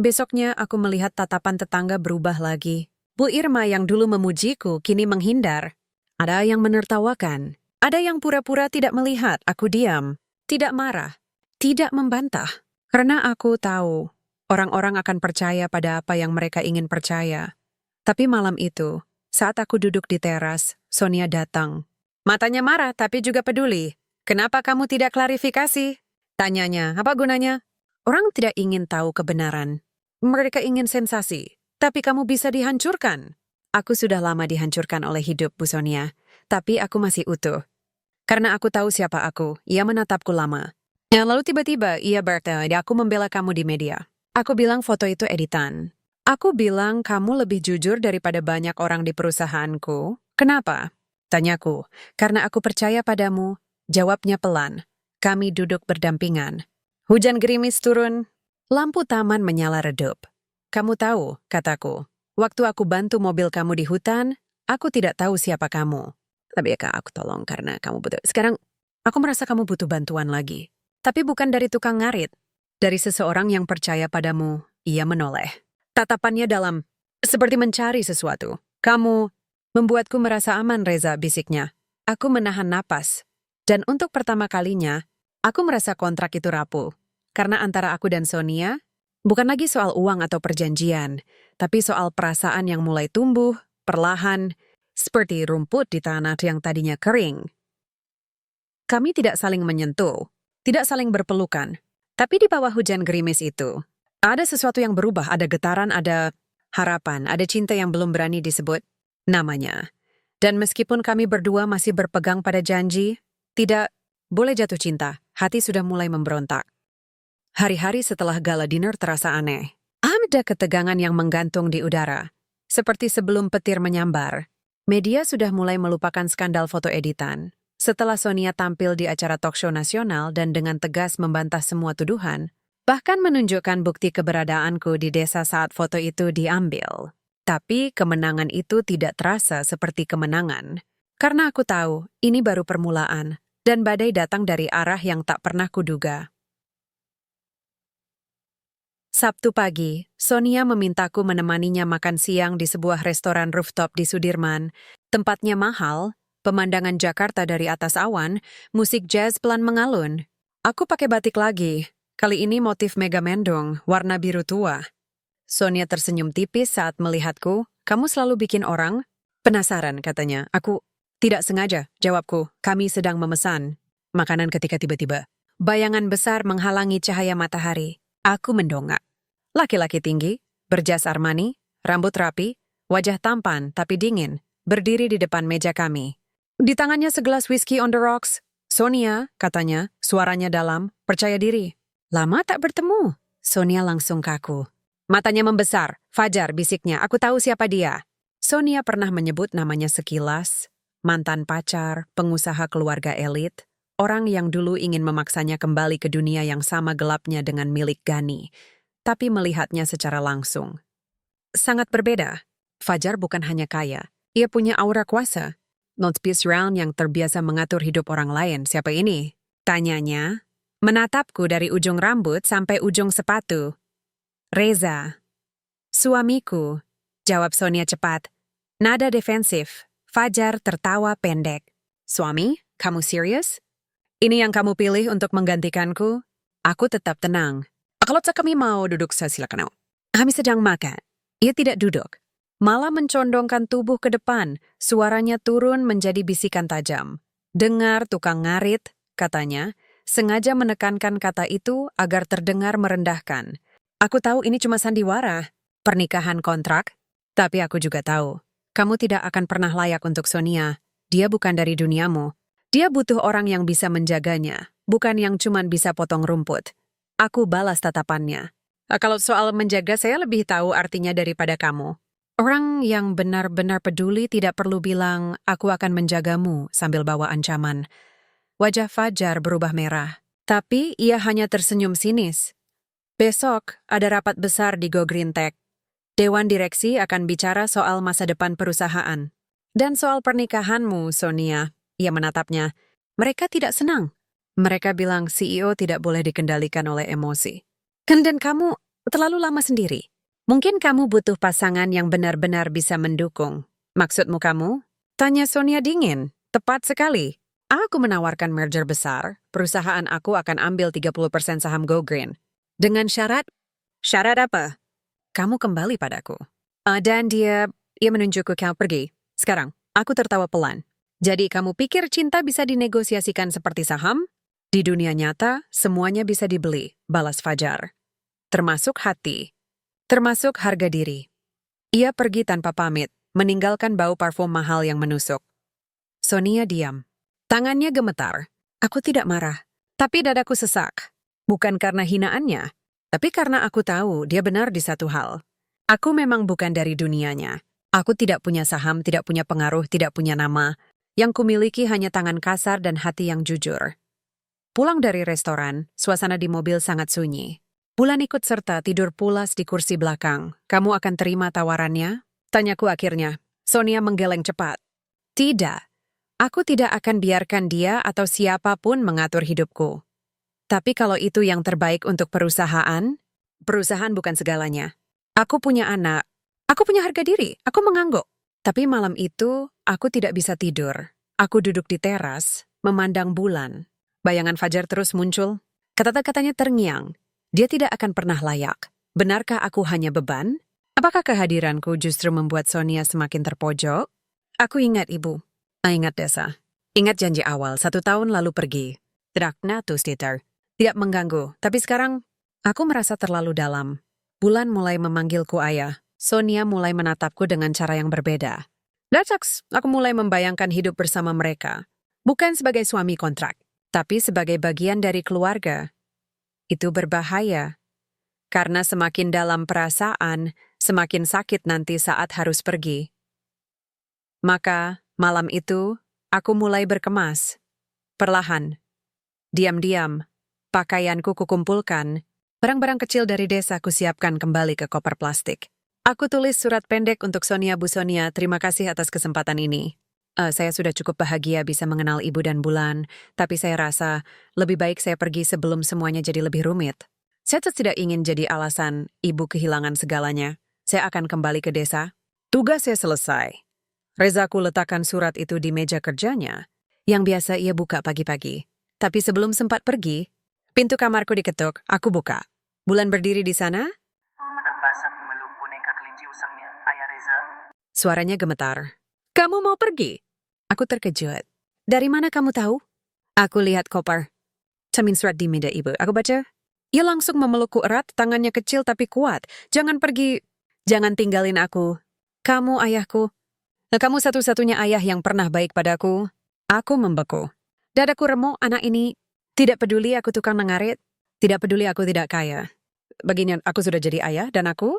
Besoknya aku melihat tatapan tetangga berubah lagi. Bu Irma yang dulu memujiku kini menghindar. Ada yang menertawakan. Ada yang pura-pura tidak melihat, aku diam. Tidak marah. Tidak membantah. Karena aku tahu, orang-orang akan percaya pada apa yang mereka ingin percaya. Tapi malam itu, saat aku duduk di teras, Sonia datang. Matanya marah tapi juga peduli. Kenapa kamu tidak klarifikasi? Tanyanya, apa gunanya? Orang tidak ingin tahu kebenaran. Mereka ingin sensasi. Tapi kamu bisa dihancurkan. Aku sudah lama dihancurkan oleh hidup, Bu Sonia. Tapi aku masih utuh. Karena aku tahu siapa aku, ia menatapku lama. Ya, lalu tiba-tiba ia berkata, aku membela kamu di media. Aku bilang foto itu editan. Aku bilang kamu lebih jujur daripada banyak orang di perusahaanku. Kenapa? Tanyaku. Karena aku percaya padamu. Jawabnya pelan. Kami duduk berdampingan. Hujan gerimis turun. Lampu taman menyala redup. Kamu tahu, kataku. Waktu aku bantu mobil kamu di hutan, aku tidak tahu siapa kamu. Tapi ya aku tolong karena kamu butuh. Sekarang, aku merasa kamu butuh bantuan lagi. Tapi bukan dari tukang ngarit. Dari seseorang yang percaya padamu, ia menoleh. Tatapannya dalam, seperti mencari sesuatu. Kamu membuatku merasa aman, Reza, bisiknya. Aku menahan napas. Dan untuk pertama kalinya, aku merasa kontrak itu rapuh. Karena antara aku dan Sonia, bukan lagi soal uang atau perjanjian, tapi soal perasaan yang mulai tumbuh, perlahan, seperti rumput di tanah yang tadinya kering. Kami tidak saling menyentuh, tidak saling berpelukan, tapi di bawah hujan gerimis itu, ada sesuatu yang berubah, ada getaran, ada harapan, ada cinta yang belum berani disebut namanya. Dan meskipun kami berdua masih berpegang pada janji, tidak boleh jatuh cinta, hati sudah mulai memberontak. Hari-hari setelah gala dinner terasa aneh. Ada ketegangan yang menggantung di udara. Seperti sebelum petir menyambar, media sudah mulai melupakan skandal foto editan. Setelah Sonia tampil di acara talkshow nasional dan dengan tegas membantah semua tuduhan, bahkan menunjukkan bukti keberadaanku di desa saat foto itu diambil. Tapi kemenangan itu tidak terasa seperti kemenangan. Karena aku tahu ini baru permulaan, dan badai datang dari arah yang tak pernah kuduga. Sabtu pagi, Sonia memintaku menemaninya makan siang di sebuah restoran rooftop di Sudirman. Tempatnya mahal, pemandangan Jakarta dari atas awan, musik jazz pelan mengalun. Aku pakai batik lagi, kali ini motif Megamendung, warna biru tua. Sonia tersenyum tipis saat melihatku. Kamu selalu bikin orang penasaran, katanya. Aku tidak sengaja, jawabku. Kami sedang memesan makanan ketika tiba-tiba bayangan besar menghalangi cahaya matahari. Aku mendongak. Laki-laki tinggi, berjas Armani, rambut rapi, wajah tampan tapi dingin, berdiri di depan meja kami. Di tangannya segelas whisky on the rocks. Sonia, katanya, suaranya dalam, percaya diri. Lama tak bertemu. Sonia langsung kaku. Matanya membesar. Fajar, bisiknya. Aku tahu siapa dia. Sonia pernah menyebut namanya sekilas. Mantan pacar, pengusaha keluarga elit, orang yang dulu ingin memaksanya kembali ke dunia yang sama gelapnya dengan milik Gani, tapi melihatnya secara langsung. Sangat berbeda. Fajar bukan hanya kaya, ia punya aura kuasa. Notepis round yang terbiasa mengatur hidup orang lain. Siapa ini? Tanyanya, menatapku dari ujung rambut sampai ujung sepatu. Reza. Suamiku, jawab Sonia cepat. Nada defensif. Fajar tertawa pendek. Suami, kamu serius? Ini yang kamu pilih untuk menggantikanku? Aku tetap tenang. Kalau kami mau duduk, silakan. Kami sedang makan. Ia tidak duduk. Malah mencondongkan tubuh ke depan, suaranya turun menjadi bisikan tajam. Dengar tukang ngarit, katanya, sengaja menekankan kata itu agar terdengar merendahkan. Aku tahu ini cuma sandiwara, pernikahan kontrak, tapi aku juga tahu, kamu tidak akan pernah layak untuk Sonia. Dia bukan dari duniamu. Dia butuh orang yang bisa menjaganya, bukan yang cuma bisa potong rumput. Aku balas tatapannya. Kalau soal menjaga, saya lebih tahu artinya daripada kamu. Orang yang benar-benar peduli tidak perlu bilang, aku akan menjagamu sambil bawa ancaman. Wajah Fajar berubah merah, tapi ia hanya tersenyum sinis. Besok ada rapat besar di Go Green Tech. Dewan direksi akan bicara soal masa depan perusahaan. Dan soal pernikahanmu, Sonia. Ia menatapnya. Mereka tidak senang. Mereka bilang CEO tidak boleh dikendalikan oleh emosi. Dan kamu terlalu lama sendiri. Mungkin kamu butuh pasangan yang benar-benar bisa mendukung. Maksudmu kamu? Tanya Sonia dingin. Tepat sekali. Aku menawarkan merger besar. Perusahaan aku akan ambil 30% saham Go Green. Dengan syarat? Syarat apa? Kamu kembali padaku. Dan dia menunjukku kau pergi. Sekarang, aku tertawa pelan. Jadi kamu pikir cinta bisa dinegosiasikan seperti saham? Di dunia nyata, semuanya bisa dibeli, balas Fajar. Termasuk hati. Termasuk harga diri. Ia pergi tanpa pamit, meninggalkan bau parfum mahal yang menusuk. Sonia diam. Tangannya gemetar. Aku tidak marah, tapi dadaku sesak. Bukan karena hinaannya, tapi karena aku tahu dia benar di satu hal. Aku memang bukan dari dunianya. Aku tidak punya saham, tidak punya pengaruh, tidak punya nama. Yang kumiliki hanya tangan kasar dan hati yang jujur. Pulang dari restoran, suasana di mobil sangat sunyi. Bulan ikut serta tidur pulas di kursi belakang. Kamu akan terima tawarannya? Tanyaku akhirnya. Sonia menggeleng cepat. Tidak. Aku tidak akan biarkan dia atau siapapun mengatur hidupku. Tapi kalau itu yang terbaik untuk perusahaan bukan segalanya. Aku punya anak. Aku punya harga diri. Aku mengangguk. Tapi malam itu, aku tidak bisa tidur. Aku duduk di teras, memandang bulan. Bayangan Fajar terus muncul. Kata-katanya terngiang. Dia tidak akan pernah layak. Benarkah aku hanya beban? Apakah kehadiranku justru membuat Sonia semakin terpojok? Aku ingat ibu. Ingat desa. Ingat janji awal 1 tahun lalu pergi. Drakna Tusteter. Tidak mengganggu. Tapi sekarang, aku merasa terlalu dalam. Bulan mulai memanggilku ayah. Sonia mulai menatapku dengan cara yang berbeda. Dataks, aku mulai membayangkan hidup bersama mereka. Bukan sebagai suami kontrak, tapi sebagai bagian dari keluarga. Itu berbahaya. Karena semakin dalam perasaan, semakin sakit nanti saat harus pergi. Maka, malam itu, aku mulai berkemas. Perlahan. Diam-diam, pakaianku kukumpulkan, barang-barang kecil dari desa kusiapkan kembali ke koper plastik. Aku tulis surat pendek untuk Sonia. Bu Sonia, terima kasih atas kesempatan ini. Saya sudah cukup bahagia bisa mengenal ibu dan Bulan, tapi saya rasa lebih baik saya pergi sebelum semuanya jadi lebih rumit. Saya tidak ingin jadi alasan ibu kehilangan segalanya. Saya akan kembali ke desa. Tugas saya selesai. Rezaku letakkan surat itu di meja kerjanya, yang biasa ia buka pagi-pagi. Tapi sebelum sempat pergi, pintu kamarku diketuk, aku buka. Bulan berdiri di sana. Suaranya gemetar. Kamu mau pergi? Aku terkejut. Dari mana kamu tahu? Aku lihat koper. Cermin surat di meja ibu. Aku baca. Ia langsung memelukku erat, tangannya kecil tapi kuat. Jangan pergi. Jangan tinggalin aku. Kamu ayahku. Kamu satu-satunya ayah yang pernah baik padaku. Aku membeku. Dadaku remuk, anak ini. Tidak peduli aku tukang mengarit. Tidak peduli aku tidak kaya. Begini, aku sudah jadi ayah dan aku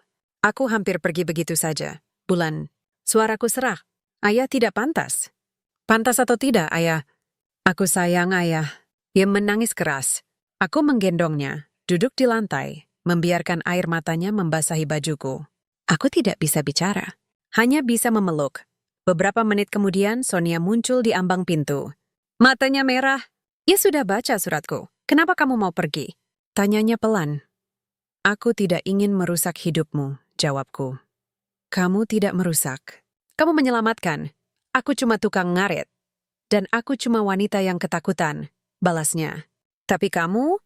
hampir pergi begitu saja. Bulan. Suaraku serak. Ayah tidak pantas. Pantas atau tidak, ayah? Aku sayang ayah. Ia menangis keras. Aku menggendongnya, duduk di lantai, membiarkan air matanya membasahi bajuku. Aku tidak bisa bicara, hanya bisa memeluk. Beberapa menit kemudian, Sonia muncul di ambang pintu. Matanya merah. Ia sudah baca suratku. Kenapa kamu mau pergi? Tanyanya pelan. Aku tidak ingin merusak hidupmu, jawabku. Kamu tidak merusak. Kamu menyelamatkan. Aku cuma tukang ngaret. Dan aku cuma wanita yang ketakutan, balasnya. Tapi kamu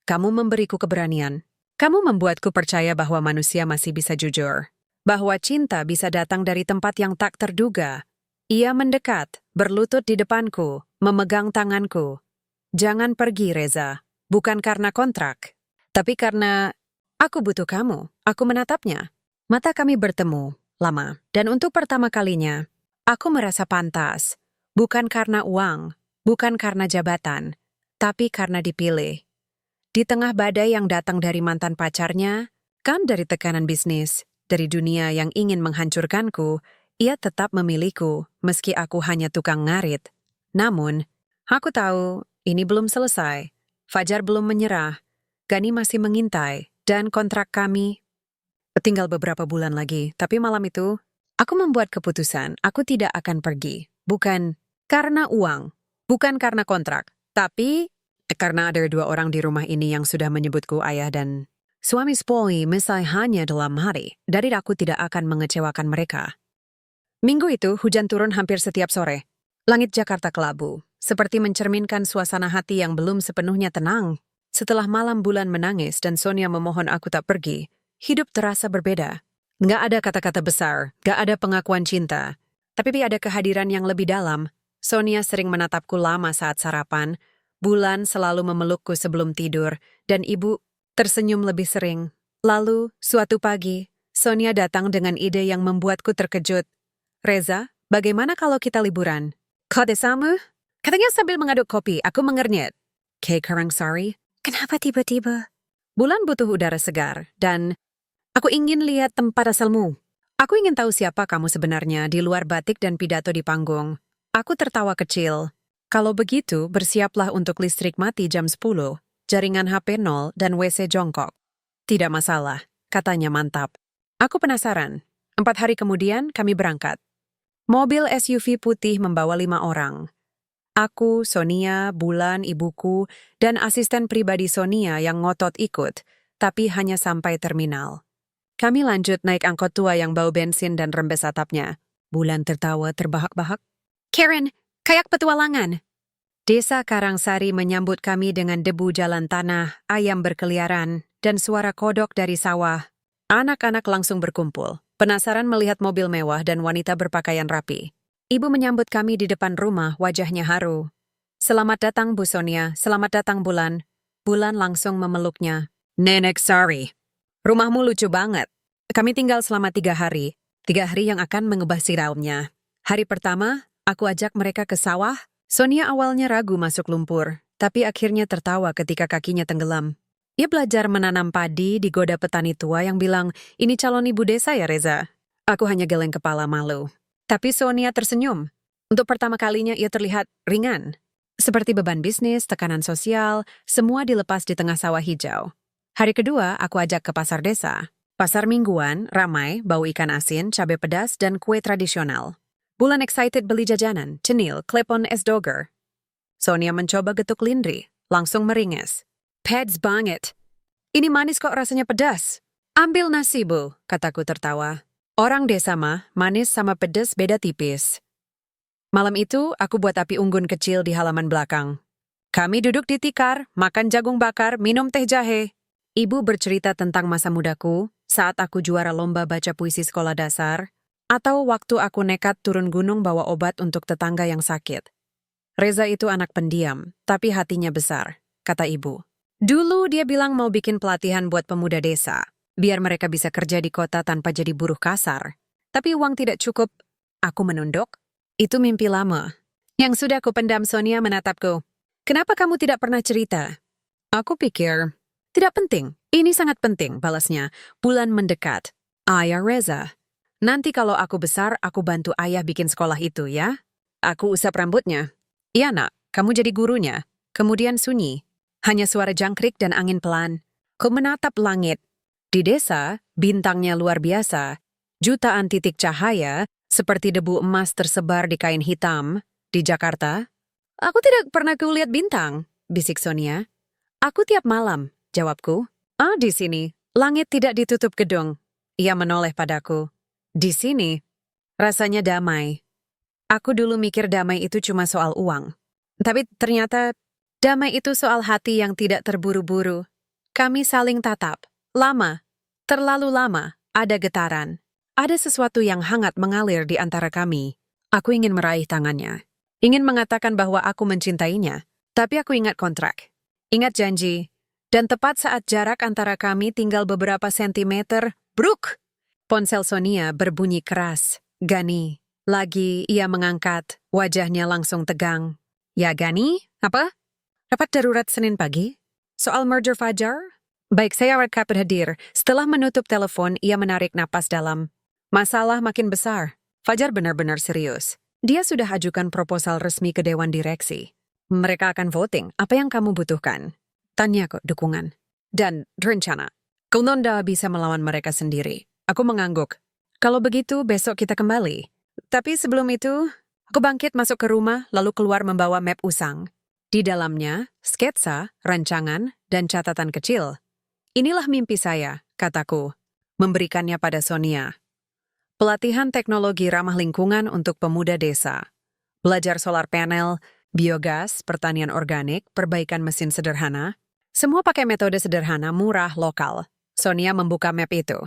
memberiku keberanian. Kamu membuatku percaya bahwa manusia masih bisa jujur. Bahwa cinta bisa datang dari tempat yang tak terduga. Ia mendekat, berlutut di depanku, memegang tanganku. Jangan pergi, Reza. Bukan karena kontrak. Tapi karena aku butuh kamu. Aku menatapnya. Mata kami bertemu, lama. Dan untuk pertama kalinya, aku merasa pantas. Bukan karena uang, bukan karena jabatan, tapi karena dipilih. Di tengah badai yang datang dari mantan pacarnya, kan dari tekanan bisnis, dari dunia yang ingin menghancurkanku, ia tetap memilihku meski aku hanya tukang ngarit. Namun, aku tahu ini belum selesai. Fajar belum menyerah, Gani masih mengintai, dan kontrak kami tinggal beberapa bulan lagi. Tapi malam itu, aku membuat keputusan aku tidak akan pergi. Bukan karena uang, bukan karena kontrak, tapi karena ada 2 orang di rumah ini yang sudah menyebutku ayah dan suami sepoi mesai hanya dalam hari, dari aku tidak akan mengecewakan mereka. Minggu itu hujan turun hampir setiap sore. Langit Jakarta kelabu, seperti mencerminkan suasana hati yang belum sepenuhnya tenang. Setelah malam bulan menangis dan Sonia memohon aku tak pergi, hidup terasa berbeda. Nggak ada kata-kata besar, nggak ada pengakuan cinta, tapi ada kehadiran yang lebih dalam. Sonia sering menatapku lama saat sarapan, Bulan selalu memelukku sebelum tidur, dan ibu tersenyum lebih sering. Lalu, suatu pagi, Sonia datang dengan ide yang membuatku terkejut. Reza, bagaimana kalau kita liburan? Kau desamu? Katanya sambil mengaduk kopi, aku mengernyit. Kay Karangsari, kenapa tiba-tiba? Bulan butuh udara segar, dan aku ingin lihat tempat asalmu. Aku ingin tahu siapa kamu sebenarnya di luar batik dan pidato di panggung. Aku tertawa kecil. Kalau begitu, bersiaplah untuk listrik mati jam 10, jaringan HP 0 dan WC jongkok. Tidak masalah, katanya mantap. Aku penasaran. 4 hari kemudian, kami berangkat. Mobil SUV putih membawa 5 orang. Aku, Sonia, Bulan, ibuku, dan asisten pribadi Sonia yang ngotot ikut, tapi hanya sampai terminal. Kami lanjut naik angkot tua yang bau bensin dan rembes atapnya. Bulan tertawa terbahak-bahak. Karen, kayak petualangan. Desa Karangsari menyambut kami dengan debu jalan tanah, ayam berkeliaran, dan suara kodok dari sawah. Anak-anak langsung berkumpul, penasaran melihat mobil mewah dan wanita berpakaian rapi. Ibu menyambut kami di depan rumah, wajahnya haru. Selamat datang, Bu Sonia. Selamat datang, Bulan. Bulan langsung memeluknya. Nenek Sari, rumahmu lucu banget. Kami tinggal selama 3 hari. 3 hari yang akan mengubah siraumnya. Hari pertama, aku ajak mereka ke sawah. Sonia awalnya ragu masuk lumpur, tapi akhirnya tertawa ketika kakinya tenggelam. Ia belajar menanam padi di goda petani tua yang bilang, ini calon ibu desa ya Reza? Aku hanya geleng kepala malu. Tapi Sonia tersenyum. Untuk pertama kalinya ia terlihat ringan. Seperti beban bisnis, tekanan sosial, semua dilepas di tengah sawah hijau. Hari kedua, aku ajak ke pasar desa. Pasar mingguan, ramai, bau ikan asin, cabai pedas, dan kue tradisional. Bulan excited beli jajanan, cenil, klepon es doger. Sonia mencoba getuk lindri, langsung meringis. Peds banget. Ini manis kok rasanya pedas. Ambil nasi, Bu, kataku tertawa. Orang desa mah, manis sama pedas beda tipis. Malam itu, aku buat api unggun kecil di halaman belakang. Kami duduk di tikar, makan jagung bakar, minum teh jahe. Ibu bercerita tentang masa mudaku, saat aku juara lomba baca puisi sekolah dasar, atau waktu aku nekat turun gunung bawa obat untuk tetangga yang sakit. Reza itu anak pendiam, tapi hatinya besar, kata ibu. Dulu dia bilang mau bikin pelatihan buat pemuda desa, biar mereka bisa kerja di kota tanpa jadi buruh kasar. Tapi uang tidak cukup. Aku menunduk. Itu mimpi lama. Yang sudah kupendam. Sonia menatapku. Kenapa kamu tidak pernah cerita? Aku pikir, tidak penting. Ini sangat penting, balasnya. Bulan mendekat. Ayah Reza. Nanti kalau aku besar, aku bantu ayah bikin sekolah itu, ya? Aku usap rambutnya. Iya, nak. Kamu jadi gurunya. Kemudian sunyi. Hanya suara jangkrik dan angin pelan. Ku menatap langit. Di desa, bintangnya luar biasa. Jutaan titik cahaya, seperti debu emas tersebar di kain hitam. Di Jakarta, aku tidak pernah kulihat bintang, bisik Sonia. Aku tiap malam, jawabku. Di sini, langit tidak ditutup gedung. Ia menoleh padaku. Di sini, rasanya damai. Aku dulu mikir damai itu cuma soal uang. Tapi ternyata damai itu soal hati yang tidak terburu-buru. Kami saling tatap. Lama, terlalu lama, ada getaran. Ada sesuatu yang hangat mengalir di antara kami. Aku ingin meraih tangannya. Ingin mengatakan bahwa aku mencintainya. Tapi aku ingat kontrak. Ingat janji. Dan tepat saat jarak antara kami tinggal beberapa sentimeter, bruk! Ponsel Sonia berbunyi keras. Gani. Lagi ia mengangkat. Wajahnya langsung tegang. Ya Gani, apa? Rapat darurat Senin pagi? Soal merger Fajar? Baik, saya rekap hadir. Setelah menutup telepon, ia menarik napas dalam. Masalah makin besar. Fajar benar-benar serius. Dia sudah ajukan proposal resmi ke Dewan Direksi. Mereka akan voting. Apa yang kamu butuhkan? Tanya kok dukungan. Dan rencana. Kau Nonda bisa melawan mereka sendiri. Aku mengangguk. Kalau begitu, besok kita kembali. Tapi sebelum itu, aku bangkit masuk ke rumah, lalu keluar membawa map usang. Di dalamnya, sketsa, rancangan, dan catatan kecil. Inilah mimpi saya, kataku. Memberikannya pada Sonia. Pelatihan teknologi ramah lingkungan untuk pemuda desa. Belajar solar panel, biogas, pertanian organik, perbaikan mesin sederhana. Semua pakai metode sederhana, murah, lokal. Sonia membuka map itu.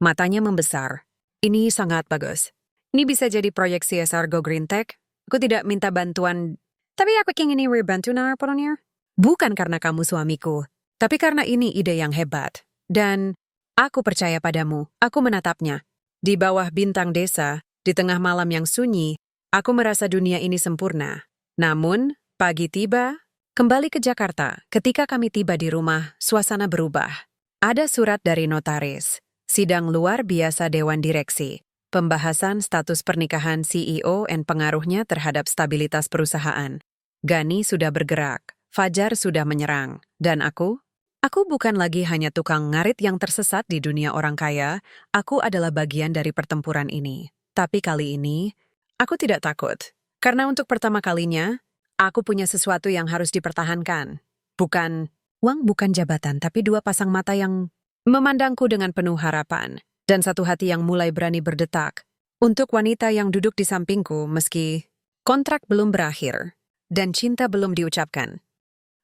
Matanya membesar. Ini sangat bagus. Ini bisa jadi proyek CSR Go Green Tech. Aku tidak minta bantuan. Tapi aku ingin ini bantu Polonia. Bukan karena kamu suamiku. Tapi karena ini ide yang hebat. Dan aku percaya padamu. Aku menatapnya. Di bawah bintang desa, di tengah malam yang sunyi, aku merasa dunia ini sempurna. Namun, pagi tiba, kembali ke Jakarta. Ketika kami tiba di rumah, suasana berubah. Ada surat dari notaris, sidang luar biasa Dewan Direksi, pembahasan status pernikahan CEO dan pengaruhnya terhadap stabilitas perusahaan. Gani sudah bergerak, Fajar sudah menyerang, dan aku bukan lagi hanya tukang ngarit yang tersesat di dunia orang kaya, aku adalah bagian dari pertempuran ini. Tapi kali ini, aku tidak takut. Karena untuk pertama kalinya, aku punya sesuatu yang harus dipertahankan. Bukan uang, bukan jabatan, tapi dua pasang mata yang memandangku dengan penuh harapan. Dan satu hati yang mulai berani berdetak. Untuk wanita yang duduk di sampingku meski kontrak belum berakhir dan cinta belum diucapkan.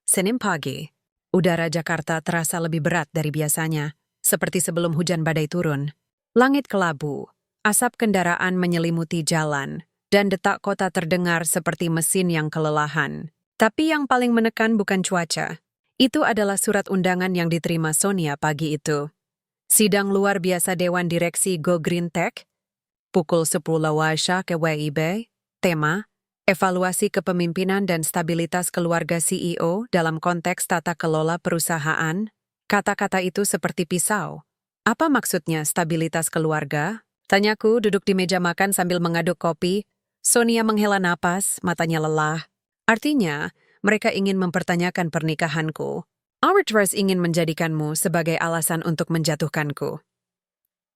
Senin pagi. Udara Jakarta terasa lebih berat dari biasanya, seperti sebelum hujan badai turun. Langit kelabu, asap kendaraan menyelimuti jalan, dan detak kota terdengar seperti mesin yang kelelahan. Tapi yang paling menekan bukan cuaca. Itu adalah surat undangan yang diterima Sonia pagi itu. Sidang luar biasa Dewan Direksi Go Green Tech, pukul 10 WIB, tema, evaluasi kepemimpinan dan stabilitas keluarga CEO dalam konteks tata kelola perusahaan. Kata-kata itu seperti pisau. Apa maksudnya stabilitas keluarga? Tanyaku duduk di meja makan sambil mengaduk kopi. Sonia menghela napas, matanya lelah. Artinya, mereka ingin mempertanyakan pernikahanku. Our ingin menjadikanmu sebagai alasan untuk menjatuhkanku.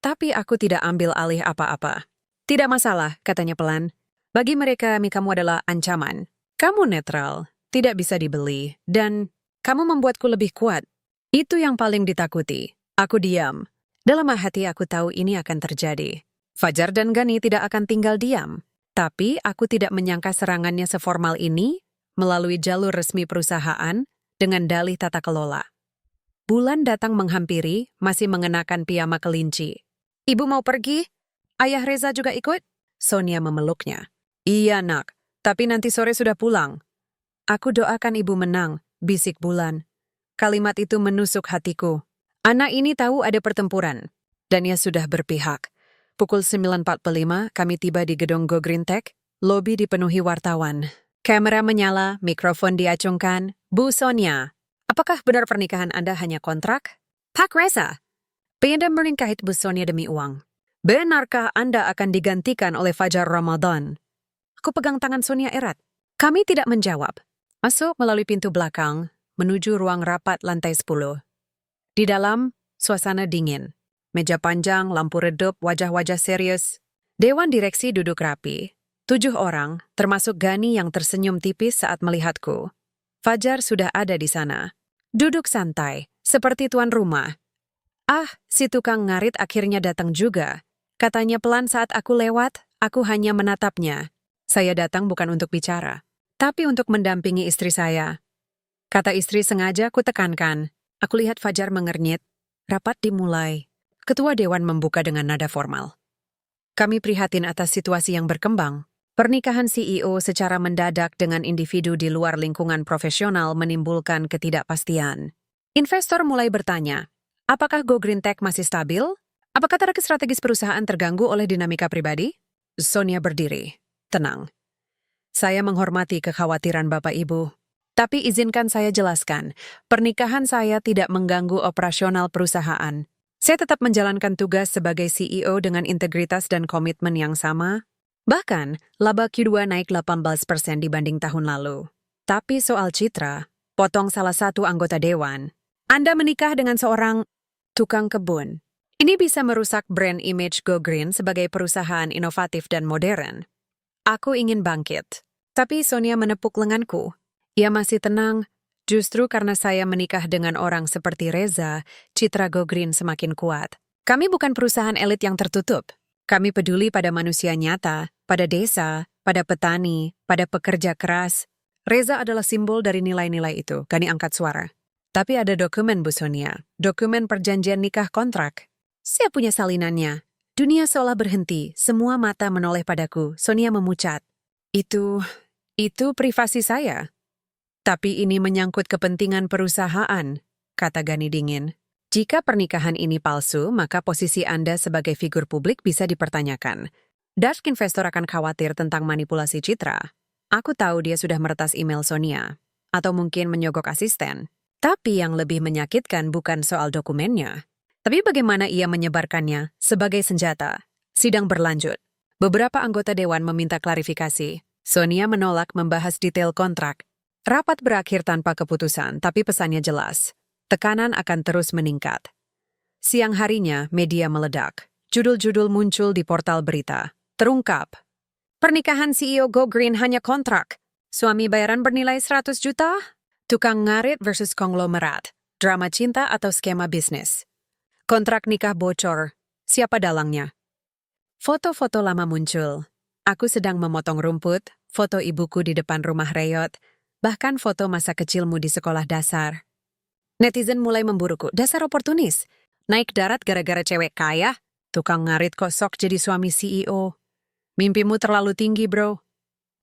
Tapi aku tidak ambil alih apa-apa. Tidak masalah, katanya pelan. Bagi mereka, kamu adalah ancaman. Kamu netral, tidak bisa dibeli, dan kamu membuatku lebih kuat. Itu yang paling ditakuti. Aku diam. Dalam hati aku tahu ini akan terjadi. Fajar dan Gani tidak akan tinggal diam. Tapi aku tidak menyangka serangannya seformal ini melalui jalur resmi perusahaan dengan dalih tata kelola. Bulan datang menghampiri, masih mengenakan piyama kelinci. Ibu mau pergi? Ayah Reza juga ikut? Sonia memeluknya. Iya nak, tapi nanti sore sudah pulang. Aku doakan ibu menang, bisik Bulan. Kalimat itu menusuk hatiku. Anak ini tahu ada pertempuran, dan ia sudah berpihak. Pukul 9.45 kami tiba di gedung Go Green Tech, lobi dipenuhi wartawan. Kamera menyala, mikrofon diacungkan. Bu Sonia, apakah benar pernikahan Anda hanya kontrak? Pak Reza, Anda menikahi Bu Sonia demi uang. Benarkah Anda akan digantikan oleh Fajar Ramadan? Aku pegang tangan Sonia erat. Kami tidak menjawab. Masuk melalui pintu belakang, menuju ruang rapat lantai 10. Di dalam, suasana dingin. Meja panjang, lampu redup, wajah-wajah serius. Dewan direksi duduk rapi. 7 orang, termasuk Gani yang tersenyum tipis saat melihatku. Fajar sudah ada di sana. Duduk santai, seperti tuan rumah. Ah, si tukang ngarit akhirnya datang juga. Katanya pelan saat aku lewat, aku hanya menatapnya. Saya datang bukan untuk bicara, tapi untuk mendampingi istri saya. Kata istri sengaja ku tekankan. Aku lihat Fajar mengernyit. Rapat dimulai. Ketua Dewan membuka dengan nada formal. Kami prihatin atas situasi yang berkembang. Pernikahan CEO secara mendadak dengan individu di luar lingkungan profesional menimbulkan ketidakpastian. Investor mulai bertanya, apakah Go Green Tech masih stabil? Apakah target strategis perusahaan terganggu oleh dinamika pribadi? Sonia berdiri. Tenang. Saya menghormati kekhawatiran Bapak Ibu. Tapi izinkan saya jelaskan, pernikahan saya tidak mengganggu operasional perusahaan. Saya tetap menjalankan tugas sebagai CEO dengan integritas dan komitmen yang sama. Bahkan, laba Q2 naik 18% dibanding tahun lalu. Tapi soal citra, potong salah satu anggota dewan. Anda menikah dengan seorang tukang kebun. Ini bisa merusak brand image Go Green sebagai perusahaan inovatif dan modern. Aku ingin bangkit. Tapi Sonia menepuk lenganku. Ia masih tenang. Justru karena saya menikah dengan orang seperti Reza, citra Go Green semakin kuat. Kami bukan perusahaan elit yang tertutup. Kami peduli pada manusia nyata, pada desa, pada petani, pada pekerja keras. Reza adalah simbol dari nilai-nilai itu, Gani angkat suara. Tapi ada dokumen, Bu Sonia. Dokumen perjanjian nikah kontrak. Saya punya salinannya. Dunia seolah berhenti, semua mata menoleh padaku. Sonia memucat. Itu privasi saya. Tapi ini menyangkut kepentingan perusahaan, kata Gani dingin. Jika pernikahan ini palsu, maka posisi Anda sebagai figur publik bisa dipertanyakan. Dark investor akan khawatir tentang manipulasi citra. Aku tahu dia sudah meretas email Sonia. Atau mungkin menyogok asisten. Tapi yang lebih menyakitkan bukan soal dokumennya. Tapi bagaimana ia menyebarkannya sebagai senjata. Sidang berlanjut. Beberapa anggota dewan meminta klarifikasi. Sonia menolak membahas detail kontrak. Rapat berakhir tanpa keputusan, tapi pesannya jelas. Tekanan akan terus meningkat. Siang harinya, media meledak. Judul-judul muncul di portal berita. Terungkap. Pernikahan CEO Go Green hanya kontrak. Suami bayaran bernilai 100 juta? Tukang ngarit versus konglomerat. Drama cinta atau skema bisnis. Kontrak nikah bocor. Siapa dalangnya? Foto-foto lama muncul. Aku sedang memotong rumput, foto ibuku di depan rumah reyot, bahkan foto masa kecilmu di sekolah dasar. Netizen mulai memburuku, dasar oportunis. Naik darat gara-gara cewek kaya, tukang ngarit kok sok jadi suami CEO. Mimpimu terlalu tinggi, bro.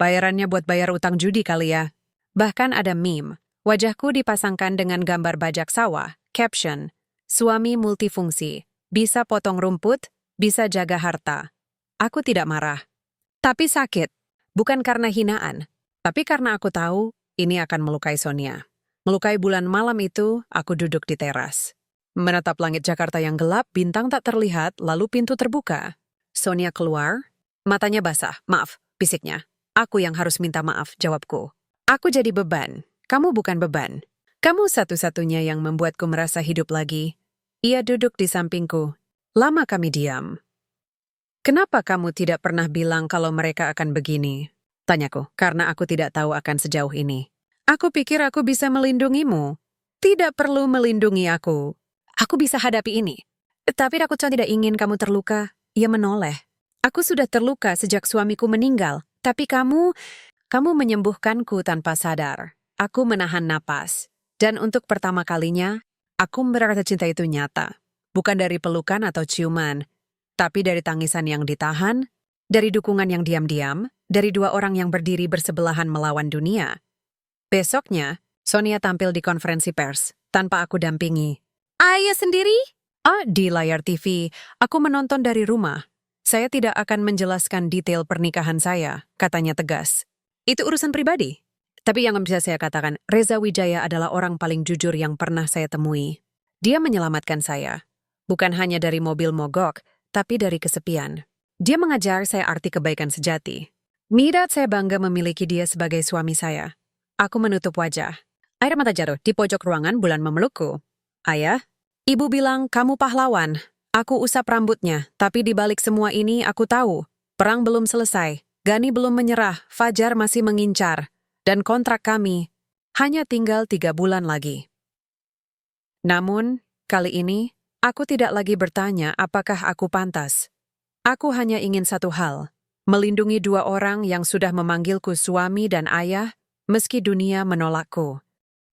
Bayarannya buat bayar utang judi kali ya. Bahkan ada meme, wajahku dipasangkan dengan gambar bajak sawah, caption, suami multifungsi, bisa potong rumput, bisa jaga harta. Aku tidak marah. Tapi sakit, bukan karena hinaan, tapi karena aku tahu, ini akan melukai Sonia. Melukai bulan malam itu, aku duduk di teras. Menatap langit Jakarta yang gelap, bintang tak terlihat, lalu pintu terbuka. Sonia keluar, matanya basah. Maaf, bisiknya. Aku yang harus minta maaf, jawabku. Aku jadi beban. Kamu bukan beban. Kamu satu-satunya yang membuatku merasa hidup lagi. Ia duduk di sampingku. Lama kami diam. Kenapa kamu tidak pernah bilang kalau mereka akan begini? Tanyaku, karena aku tidak tahu akan sejauh ini. Aku pikir aku bisa melindungimu. Tidak perlu melindungi aku. Aku bisa hadapi ini. Tapi aku tidak ingin kamu terluka. Ia menoleh. Aku sudah terluka sejak suamiku meninggal. Tapi kamu menyembuhkanku tanpa sadar. Aku menahan napas. Dan untuk pertama kalinya, aku merasa cinta itu nyata. Bukan dari pelukan atau ciuman. Tapi dari tangisan yang ditahan, dari dukungan yang diam-diam, dari dua orang yang berdiri bersebelahan melawan dunia. Besoknya, Sonia tampil di konferensi pers, tanpa aku dampingi. Ayah sendiri? Di layar TV, aku menonton dari rumah. Saya tidak akan menjelaskan detail pernikahan saya, katanya tegas. Itu urusan pribadi. Tapi yang bisa saya katakan, Reza Wijaya adalah orang paling jujur yang pernah saya temui. Dia menyelamatkan saya. Bukan hanya dari mobil mogok, tapi dari kesepian. Dia mengajar saya arti kebaikan sejati. Mirat saya bangga memiliki dia sebagai suami saya. Aku menutup wajah. Air mata jatuh di pojok ruangan. Bulan memelukku. Ayah, ibu bilang kamu pahlawan. Aku usap rambutnya, tapi di balik semua ini aku tahu. Perang belum selesai. Gani belum menyerah. Fajar masih mengincar. Dan kontrak kami hanya tinggal 3 bulan lagi. Namun, kali ini, aku tidak lagi bertanya apakah aku pantas. Aku hanya ingin satu hal. Melindungi 2 orang yang sudah memanggilku suami dan ayah, meski dunia menolakku.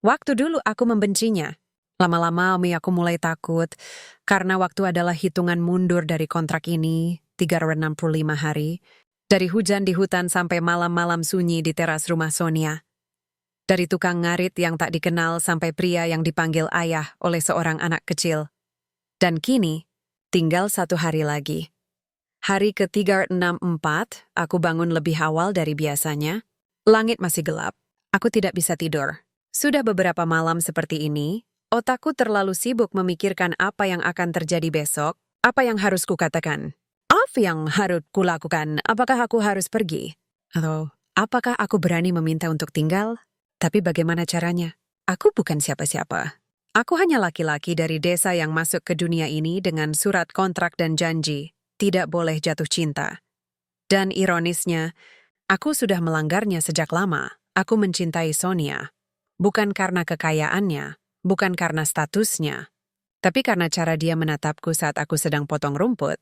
Waktu dulu aku membencinya. Lama-lama aku mulai takut, karena waktu adalah hitungan mundur dari kontrak ini, 365 hari, dari hujan di hutan sampai malam-malam sunyi di teras rumah Sonia. Dari tukang ngarit yang tak dikenal sampai pria yang dipanggil ayah oleh seorang anak kecil. Dan kini, tinggal 1 hari lagi. Hari ke-364, aku bangun lebih awal dari biasanya. Langit masih gelap. Aku tidak bisa tidur. Sudah beberapa malam seperti ini, otakku terlalu sibuk memikirkan apa yang akan terjadi besok, apa yang harus kukatakan. Apa yang harus kulakukan? Apakah aku harus pergi? Atau apakah aku berani meminta untuk tinggal? Tapi bagaimana caranya? Aku bukan siapa-siapa. Aku hanya laki-laki dari desa yang masuk ke dunia ini dengan surat kontrak dan janji. Tidak boleh jatuh cinta. Dan ironisnya, aku sudah melanggarnya sejak lama. Aku mencintai Sonia. Bukan karena kekayaannya, bukan karena statusnya, tapi karena cara dia menatapku saat aku sedang potong rumput.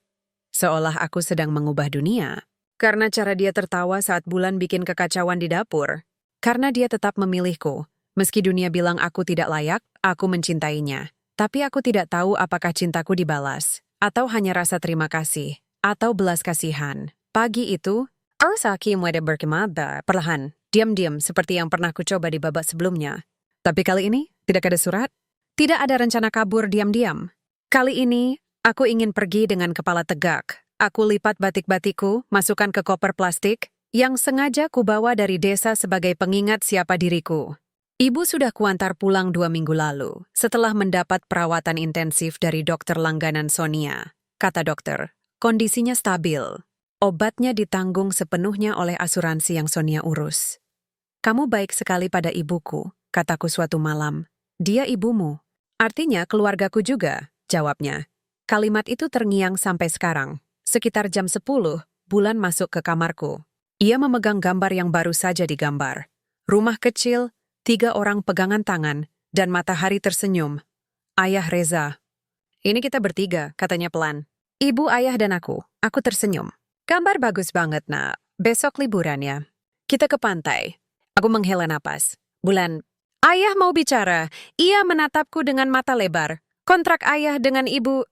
Seolah aku sedang mengubah dunia. Karena cara dia tertawa saat Bulan bikin kekacauan di dapur. Karena dia tetap memilihku. Meski dunia bilang aku tidak layak, aku mencintainya. Tapi aku tidak tahu apakah cintaku dibalas. Atau hanya rasa terima kasih, atau belas kasihan. Pagi itu, Arsaki mulai berkemada perlahan, diam-diam seperti yang pernah kucoba di babak sebelumnya. Tapi kali ini, tidak ada surat, tidak ada rencana kabur diam-diam. Kali ini, aku ingin pergi dengan kepala tegak. Aku lipat batik-batikku, masukkan ke koper plastik, yang sengaja kubawa dari desa sebagai pengingat siapa diriku. Ibu sudah kuantar pulang 2 minggu lalu, setelah mendapat perawatan intensif dari dokter langganan Sonia. Kata dokter, kondisinya stabil. Obatnya ditanggung sepenuhnya oleh asuransi yang Sonia urus. Kamu baik sekali pada ibuku, kataku suatu malam. Dia ibumu. Artinya keluargaku juga, jawabnya. Kalimat itu terngiang sampai sekarang. Sekitar jam 10, Bulan masuk ke kamarku. Ia memegang gambar yang baru saja digambar. Rumah kecil, 3 orang pegangan tangan, dan matahari tersenyum. Ayah Reza. Ini kita bertiga, katanya pelan. Ibu, ayah, dan aku. Aku tersenyum. Gambar bagus banget, nak. Besok liburan ya. Kita ke pantai. Aku menghela napas. Bulan. Ayah mau bicara. Ia menatapku dengan mata lebar. Kontrak ayah dengan ibu.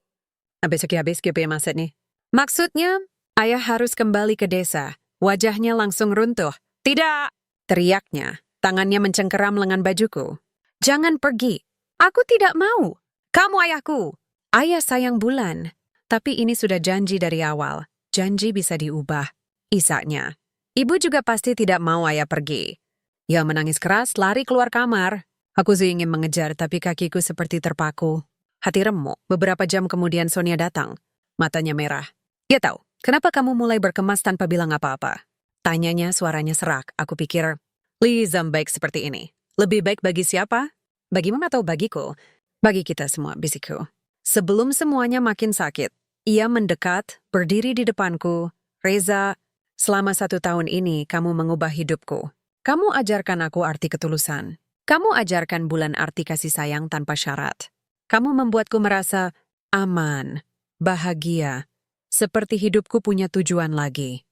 Besok ya habis masa nih. Maksudnya, ayah harus kembali ke desa. Wajahnya langsung runtuh. Tidak! Teriaknya. Tangannya mencengkeram lengan bajuku. Jangan pergi. Aku tidak mau. Kamu ayahku. Ayah sayang Bulan. Tapi ini sudah janji dari awal. Janji bisa diubah. Isaknya. Ibu juga pasti tidak mau ayah pergi. Ia menangis keras, lari keluar kamar. Aku ingin mengejar, tapi kakiku seperti terpaku. Hati remuk. Beberapa jam kemudian Sonia datang. Matanya merah. Dia tahu, kenapa kamu mulai berkemas tanpa bilang apa-apa? Tanyanya suaranya serak. Aku pikir, Lizam baik seperti ini. Lebih baik bagi siapa? Bagi Mama atau bagiku? Bagi kita semua, bisikku. Sebelum semuanya makin sakit, ia mendekat, berdiri di depanku. Reza, selama 1 tahun ini kamu mengubah hidupku. Kamu ajarkan aku arti ketulusan. Kamu ajarkan Bulan arti kasih sayang tanpa syarat. Kamu membuatku merasa aman, bahagia, seperti hidupku punya tujuan lagi.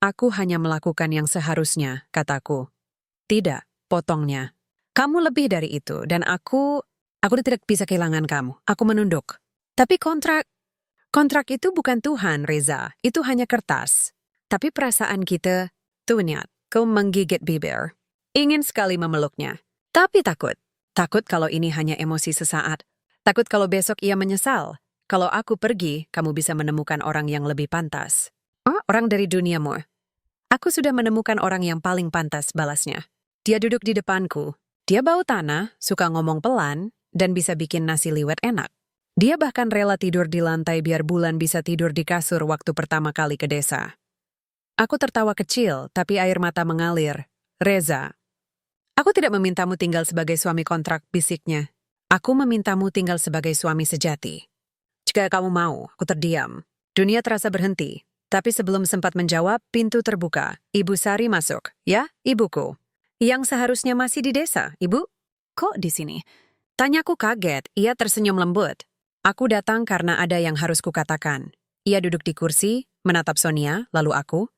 Aku hanya melakukan yang seharusnya, kataku. Tidak, potongnya. Kamu lebih dari itu, dan aku tidak bisa kehilangan kamu. Aku menunduk. Tapi kontrak itu bukan Tuhan, Reza. Itu hanya kertas. Tapi perasaan kita, tuh niat, kau menggigit bibir. Ingin sekali memeluknya. Tapi takut. Takut kalau ini hanya emosi sesaat. Takut kalau besok ia menyesal. Kalau aku pergi, kamu bisa menemukan orang yang lebih pantas. Oh, orang dari duniamu. Aku sudah menemukan orang yang paling pantas, balasnya. Dia duduk di depanku. Dia bau tanah, suka ngomong pelan, dan bisa bikin nasi liwet enak. Dia bahkan rela tidur di lantai biar Bulan bisa tidur di kasur waktu pertama kali ke desa. Aku tertawa kecil, tapi air mata mengalir. Reza, Aku tidak memintamu tinggal sebagai suami kontrak, bisiknya. Aku memintamu tinggal sebagai suami sejati. Jika kamu mau, aku terdiam. Dunia terasa berhenti. Tapi sebelum sempat menjawab, pintu terbuka. Ibu Sari masuk. Ya, ibuku. Yang seharusnya masih di desa, ibu? Kok di sini? Tanyaku kaget, ia tersenyum lembut. Aku datang karena ada yang harus kukatakan. Ia duduk di kursi, menatap Sonia, lalu aku.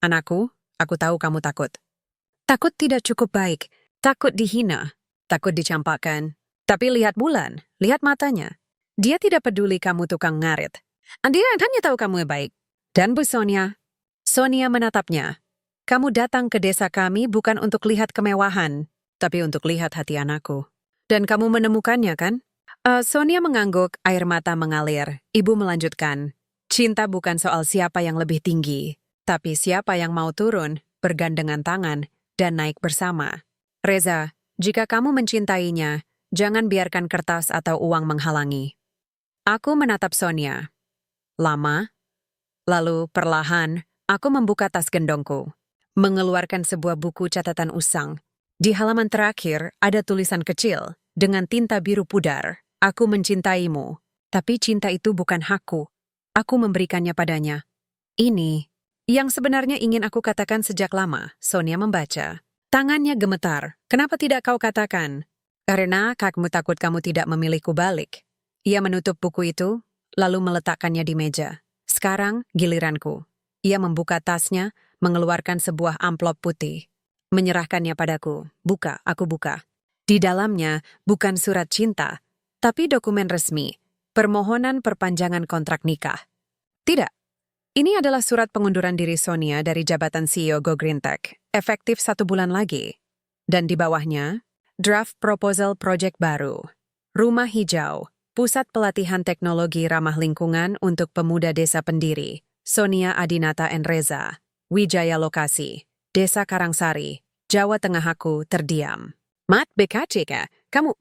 Anakku, aku tahu kamu takut. Takut tidak cukup baik. Takut dihina. Takut dicampakkan. Tapi lihat Bulan, lihat matanya. Dia tidak peduli kamu tukang ngarit. Dia hanya tahu kamu baik. Dan Bu Sonia. Sonia menatapnya. Kamu datang ke desa kami bukan untuk lihat kemewahan, tapi untuk lihat hati anakku. Dan kamu menemukannya, kan? Sonia mengangguk, air mata mengalir. Ibu melanjutkan. Cinta bukan soal siapa yang lebih tinggi, tapi siapa yang mau turun, bergandengan tangan, dan naik bersama. Reza, jika kamu mencintainya, jangan biarkan kertas atau uang menghalangi. Aku menatap Sonia. Lama. Lalu, perlahan, aku membuka tas gendongku. Mengeluarkan sebuah buku catatan usang. Di halaman terakhir, ada tulisan kecil, dengan tinta biru pudar. Aku mencintaimu, tapi cinta itu bukan hakku. Aku memberikannya padanya. Ini, yang sebenarnya ingin aku katakan sejak lama, Sonia membaca. Tangannya gemetar. Kenapa tidak kau katakan? Karena kakmu takut kamu tidak memilihku balik. Ia menutup buku itu, lalu meletakkannya di meja. Sekarang, giliranku. Ia membuka tasnya, mengeluarkan sebuah amplop putih. Menyerahkannya padaku. Buka, aku buka. Di dalamnya bukan surat cinta, tapi dokumen resmi, permohonan perpanjangan kontrak nikah. Tidak. Ini adalah surat pengunduran diri Sonia dari jabatan CEO Go Green Tech, efektif 1 bulan lagi. Dan di bawahnya, draft proposal project baru. Rumah hijau, pusat pelatihan teknologi ramah lingkungan untuk pemuda desa pendiri. Sonia Adinata and Reza, Wijaya Lokasi, Desa Karangsari, Jawa Tengah. Aku terdiam. Mat BKCK, kamu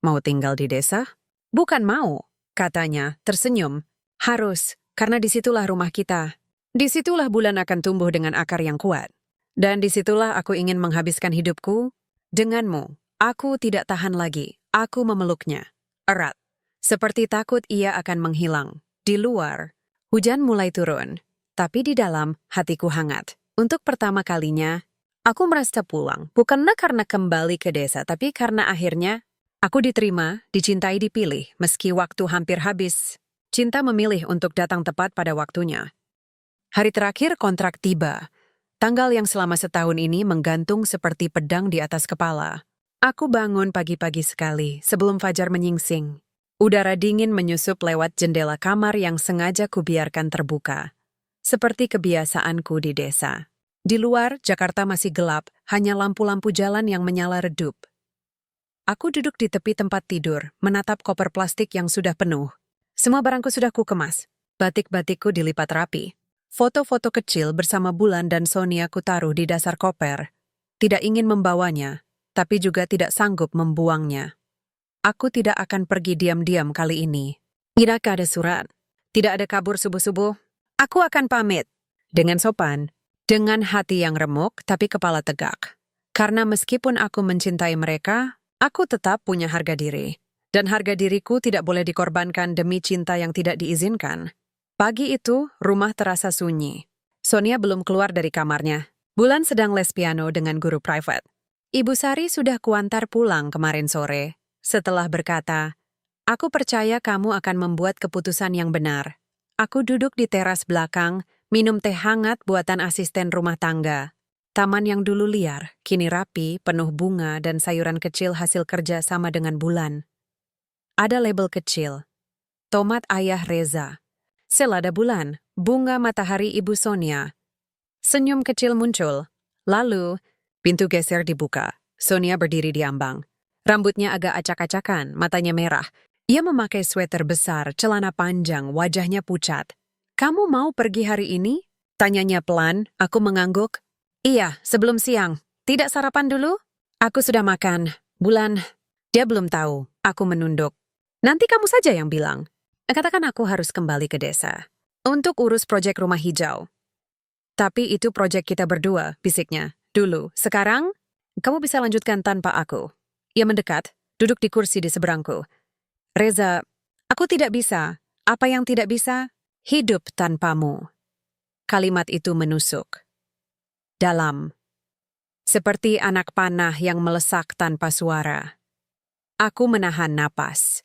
mau tinggal di desa? Bukan mau, katanya, tersenyum. Harus, karena disitulah rumah kita. Disitulah Bulan akan tumbuh dengan akar yang kuat. Dan disitulah aku ingin menghabiskan hidupku. Denganmu, aku tidak tahan lagi. Aku memeluknya. Erat. Seperti takut ia akan menghilang. Di luar, hujan mulai turun. Tapi di dalam, hatiku hangat. Untuk pertama kalinya, aku merasa pulang, bukanlah karena kembali ke desa, tapi karena akhirnya aku diterima, dicintai, dipilih, meski waktu hampir habis. Cinta memilih untuk datang tepat pada waktunya. Hari terakhir kontrak tiba. Tanggal yang selama setahun ini menggantung seperti pedang di atas kepala. Aku bangun pagi-pagi sekali, sebelum fajar menyingsing. Udara dingin menyusup lewat jendela kamar yang sengaja kubiarkan terbuka. Seperti kebiasaanku di desa. Di luar, Jakarta masih gelap, hanya lampu-lampu jalan yang menyala redup. Aku duduk di tepi tempat tidur, menatap koper plastik yang sudah penuh. Semua barangku sudah kukemas. Batik-batikku dilipat rapi. Foto-foto kecil bersama Bulan dan Sonia kutaruh di dasar koper. Tidak ingin membawanya, tapi juga tidak sanggup membuangnya. Aku tidak akan pergi diam-diam kali ini. Tidak ada surat. Tidak ada kabur subuh-subuh. Aku akan pamit. Dengan sopan. Dengan hati yang remuk, tapi kepala tegak. Karena meskipun aku mencintai mereka, aku tetap punya harga diri. Dan harga diriku tidak boleh dikorbankan demi cinta yang tidak diizinkan. Pagi itu, rumah terasa sunyi. Sonia belum keluar dari kamarnya. Bulan sedang les piano dengan guru private. Ibu Sari sudah kuantar pulang kemarin sore. Setelah berkata, aku percaya kamu akan membuat keputusan yang benar. Aku duduk di teras belakang, minum teh hangat buatan asisten rumah tangga. Taman yang dulu liar, kini rapi, penuh bunga dan sayuran kecil hasil kerja sama dengan Bulan. Ada label kecil. Tomat ayah Reza. Selada Bulan, bunga matahari Ibu Sonia. Senyum kecil muncul. Lalu, pintu geser dibuka. Sonia berdiri di ambang. Rambutnya agak acak-acakan, matanya merah. Ia memakai sweater besar, celana panjang, wajahnya pucat. Kamu mau pergi hari ini? Tanyanya pelan, aku mengangguk. Iya, sebelum siang. Tidak sarapan dulu? Aku sudah makan. Bulan, dia belum tahu. Aku menunduk. Nanti kamu saja yang bilang. Katakan aku harus kembali ke desa. Untuk urus proyek rumah hijau. Tapi itu proyek kita berdua, bisiknya. Dulu. Sekarang, Kamu bisa lanjutkan tanpa aku. Ia mendekat, duduk di kursi di seberangku. Reza, aku tidak bisa. Apa yang tidak bisa? Hidup tanpamu. Kalimat itu menusuk. Dalam. Seperti anak panah yang melesak tanpa suara. Aku menahan napas.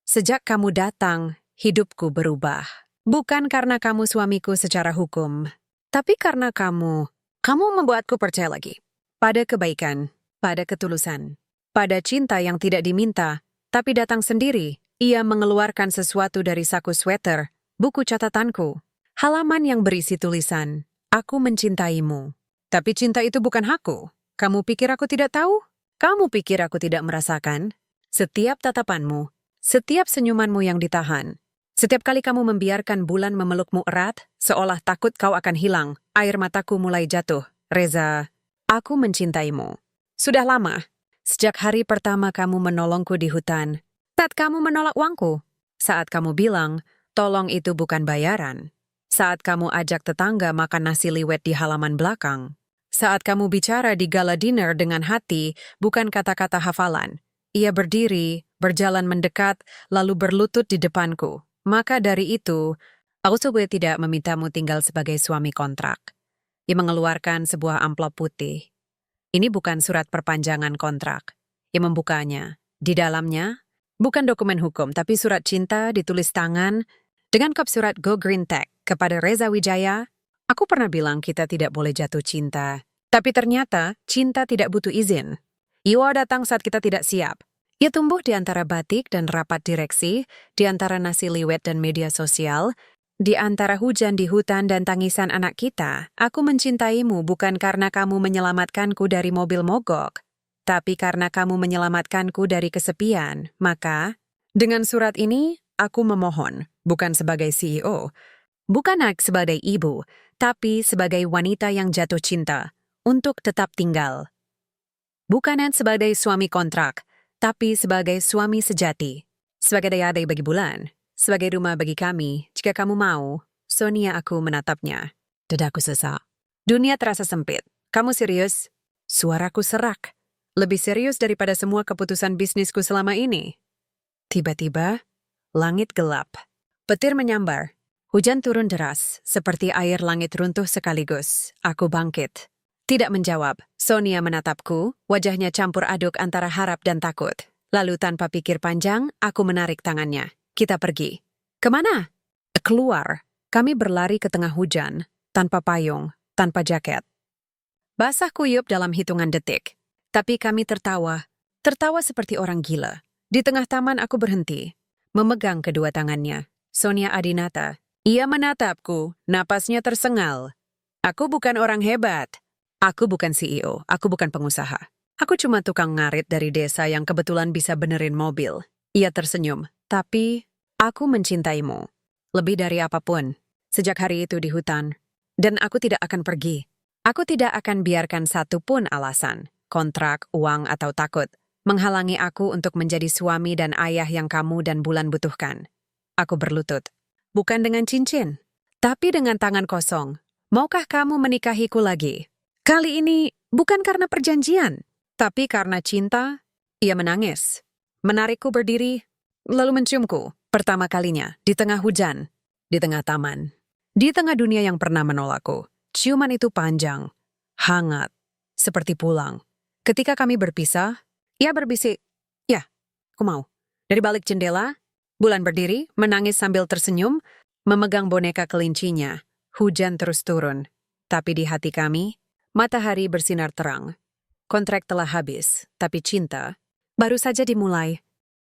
Sejak kamu datang, hidupku berubah. Bukan karena kamu suamiku secara hukum, tapi karena kamu membuatku percaya lagi. Pada kebaikan, pada ketulusan, pada cinta yang tidak diminta, tapi datang sendiri. Ia mengeluarkan sesuatu dari saku sweater, buku catatanku, halaman yang berisi tulisan, "Aku mencintaimu." Tapi cinta itu bukan hakku. Kamu pikir aku tidak tahu? Kamu pikir aku tidak merasakan? Setiap tatapanmu, setiap senyumanmu yang ditahan, setiap kali kamu membiarkan bulan memelukmu erat, seolah takut kau akan hilang, air mataku mulai jatuh. Reza, aku mencintaimu. Sudah lama, sejak hari pertama kamu menolongku di hutan, saat kamu menolak uangku, saat kamu bilang, tolong itu bukan bayaran, saat kamu ajak tetangga makan nasi liwet di halaman belakang, saat kamu bicara di gala dinner dengan hati, bukan kata-kata hafalan. Ia berdiri, berjalan mendekat, lalu berlutut di depanku. Maka dari itu, aku coba tidak memintamu tinggal sebagai suami kontrak. Ia mengeluarkan sebuah amplop putih. Ini bukan surat perpanjangan kontrak. Ia membukanya. Di dalamnya, bukan dokumen hukum, tapi surat cinta ditulis tangan dengan kop surat Go Green Tech kepada Reza Wijaya. Aku pernah bilang kita tidak boleh jatuh cinta. Tapi ternyata, cinta tidak butuh izin. Iwa datang saat kita tidak siap. Ia tumbuh di antara batik dan rapat direksi, di antara nasi liwet dan media sosial, di antara hujan di hutan dan tangisan anak kita. Aku mencintaimu bukan karena kamu menyelamatkanku dari mobil mogok, tapi karena kamu menyelamatkanku dari kesepian. Maka, dengan surat ini, aku memohon, bukan sebagai CEO, bukan sebagai ibu, tapi sebagai wanita yang jatuh cinta, untuk tetap tinggal. Bukan sebagai suami kontrak, tapi sebagai suami sejati. Sebagai dayadai bagi bulan, sebagai rumah bagi kami, jika kamu mau. Sonia, aku menatapnya. Dadaku sesak. Dunia terasa sempit. Kamu serius? Suaraku serak. Lebih serius daripada semua keputusan bisnisku selama ini. Tiba-tiba, langit gelap. Petir menyambar. Hujan turun deras, seperti air langit runtuh sekaligus. Aku bangkit. Tidak menjawab, Sonia menatapku, wajahnya campur aduk antara harap dan takut. Lalu tanpa pikir panjang, aku menarik tangannya. Kita pergi. Kemana? Keluar. Kami berlari ke tengah hujan, tanpa payung, tanpa jaket. Basah kuyup dalam hitungan detik. Tapi kami tertawa. Tertawa seperti orang gila. Di tengah taman aku berhenti, memegang kedua tangannya. Sonia Adinata. Ia menatapku, napasnya tersengal. Aku bukan orang hebat. Aku bukan CEO, aku bukan pengusaha. Aku cuma tukang ngarit dari desa yang kebetulan bisa benerin mobil. Ia tersenyum, tapi aku mencintaimu. Lebih dari apapun, sejak hari itu di hutan. Dan aku tidak akan pergi. Aku tidak akan biarkan satu pun alasan, kontrak, uang, atau takut, menghalangi aku untuk menjadi suami dan ayah yang kamu dan Bulan butuhkan. Aku berlutut. Bukan dengan cincin, tapi dengan tangan kosong. Maukah kamu menikahiku lagi? Kali ini bukan karena perjanjian, tapi karena cinta. Ia menangis, menarikku berdiri, lalu menciumku pertama kalinya di tengah hujan, di tengah taman, di tengah dunia yang pernah menolakku. Ciuman itu panjang, hangat, seperti pulang. Ketika kami berpisah, ia berbisik, "Ya, aku mau." Dari balik jendela, Bulan berdiri, menangis sambil tersenyum, memegang boneka kelincinya. Hujan terus turun, tapi di hati kami, matahari bersinar terang. Kontrak telah habis, tapi cinta baru saja dimulai.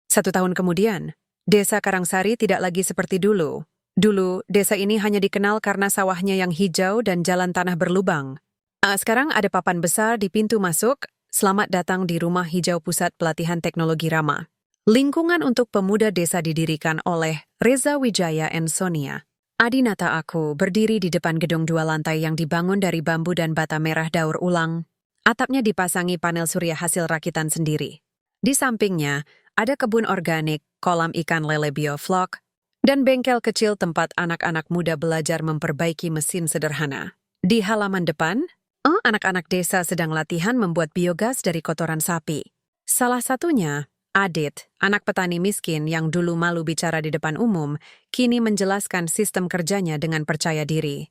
1 tahun kemudian, desa Karangsari tidak lagi seperti dulu. Dulu, desa ini hanya dikenal karena sawahnya yang hijau dan jalan tanah berlubang. Sekarang ada papan besar di pintu masuk, "Selamat datang di Rumah Hijau Pusat Pelatihan Teknologi Rama." Lingkungan untuk pemuda desa didirikan oleh Reza Wijaya and Sonia. Adinata aku berdiri di depan gedung 2 lantai yang dibangun dari bambu dan bata merah daur ulang. Atapnya dipasangi panel surya hasil rakitan sendiri. Di sampingnya, ada kebun organik, kolam ikan lele bioflok, dan bengkel kecil tempat anak-anak muda belajar memperbaiki mesin sederhana. Di halaman depan, Oh, anak-anak desa sedang latihan membuat biogas dari kotoran sapi. Salah satunya, Adit, anak petani miskin yang dulu malu bicara di depan umum, kini menjelaskan sistem kerjanya dengan percaya diri.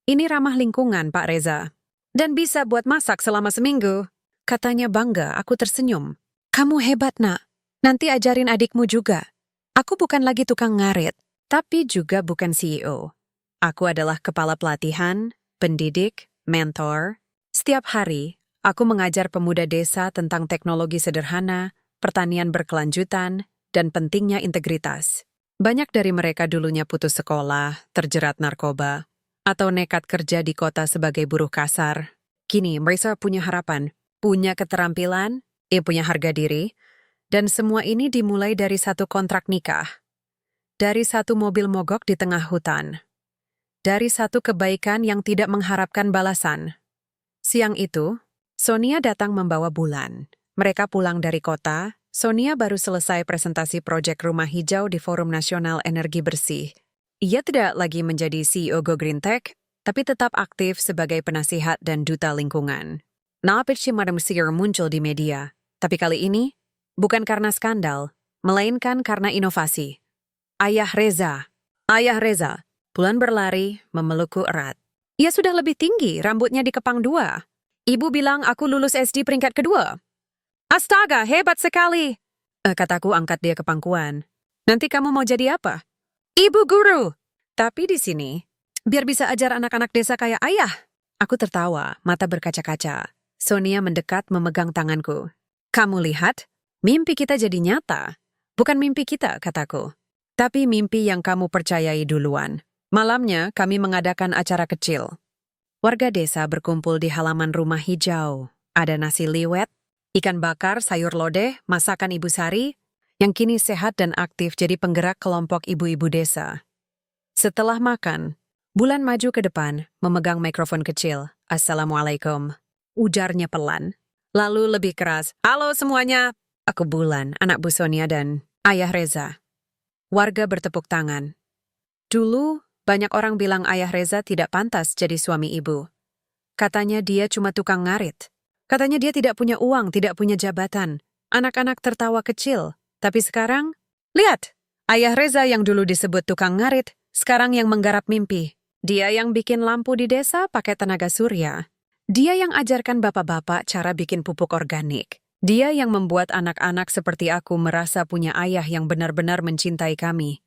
Ini ramah lingkungan, Pak Reza. Dan bisa buat masak selama seminggu. Katanya bangga, aku tersenyum. Kamu hebat, nak. Nanti ajarin adikmu juga. Aku bukan lagi tukang ngarit, tapi juga bukan CEO. Aku adalah kepala pelatihan, pendidik, mentor. Setiap hari, aku mengajar pemuda desa tentang teknologi sederhana, pertanian berkelanjutan, dan pentingnya integritas. Banyak dari mereka dulunya putus sekolah, terjerat narkoba, atau nekat kerja di kota sebagai buruh kasar. Kini mereka punya harapan, punya keterampilan, punya harga diri, dan semua ini dimulai dari satu kontrak nikah. Dari satu mobil mogok di tengah hutan. Dari satu kebaikan yang tidak mengharapkan balasan. Siang itu, Sonia datang membawa Bulan. Mereka pulang dari kota. Sonia baru selesai presentasi proyek rumah hijau di Forum Nasional Energi Bersih. Ia tidak lagi menjadi CEO Go Green Tech, tapi tetap aktif sebagai penasihat dan duta lingkungan. Napitsi Madam Sear muncul di media, tapi kali ini bukan karena skandal, melainkan karena inovasi. Ayah Reza. Ayah Reza. Bulan berlari, memelukku erat. Ia sudah lebih tinggi, rambutnya dikepang 2. Ibu bilang aku lulus SD peringkat kedua. Astaga, hebat sekali. Kataku angkat dia ke pangkuan. Nanti kamu mau jadi apa? Ibu guru. Tapi di sini, biar bisa ajar anak-anak desa kayak ayah. Aku tertawa, mata berkaca-kaca. Sonia mendekat memegang tanganku. Kamu lihat, mimpi kita jadi nyata. Bukan mimpi kita, kataku. Tapi mimpi yang kamu percayai duluan. Malamnya, kami mengadakan acara kecil. Warga desa berkumpul di halaman rumah hijau. Ada nasi liwet, ikan bakar, sayur lodeh, masakan Ibu Sari, yang kini sehat dan aktif jadi penggerak kelompok ibu-ibu desa. Setelah makan, Bulan maju ke depan, memegang mikrofon kecil. Assalamualaikum. Ujarnya pelan. Lalu lebih keras. Halo semuanya. Aku Bulan, anak Bu Sonia dan Ayah Reza. Warga bertepuk tangan. Dulu, banyak orang bilang Ayah Reza tidak pantas jadi suami ibu. Katanya dia cuma tukang ngarit. Katanya dia tidak punya uang, tidak punya jabatan. Anak-anak tertawa kecil. Tapi sekarang, lihat! Ayah Reza yang dulu disebut tukang ngarit, sekarang yang menggarap mimpi. Dia yang bikin lampu di desa pakai tenaga surya. Dia yang ajarkan bapak-bapak cara bikin pupuk organik. Dia yang membuat anak-anak seperti aku merasa punya ayah yang benar-benar mencintai kami.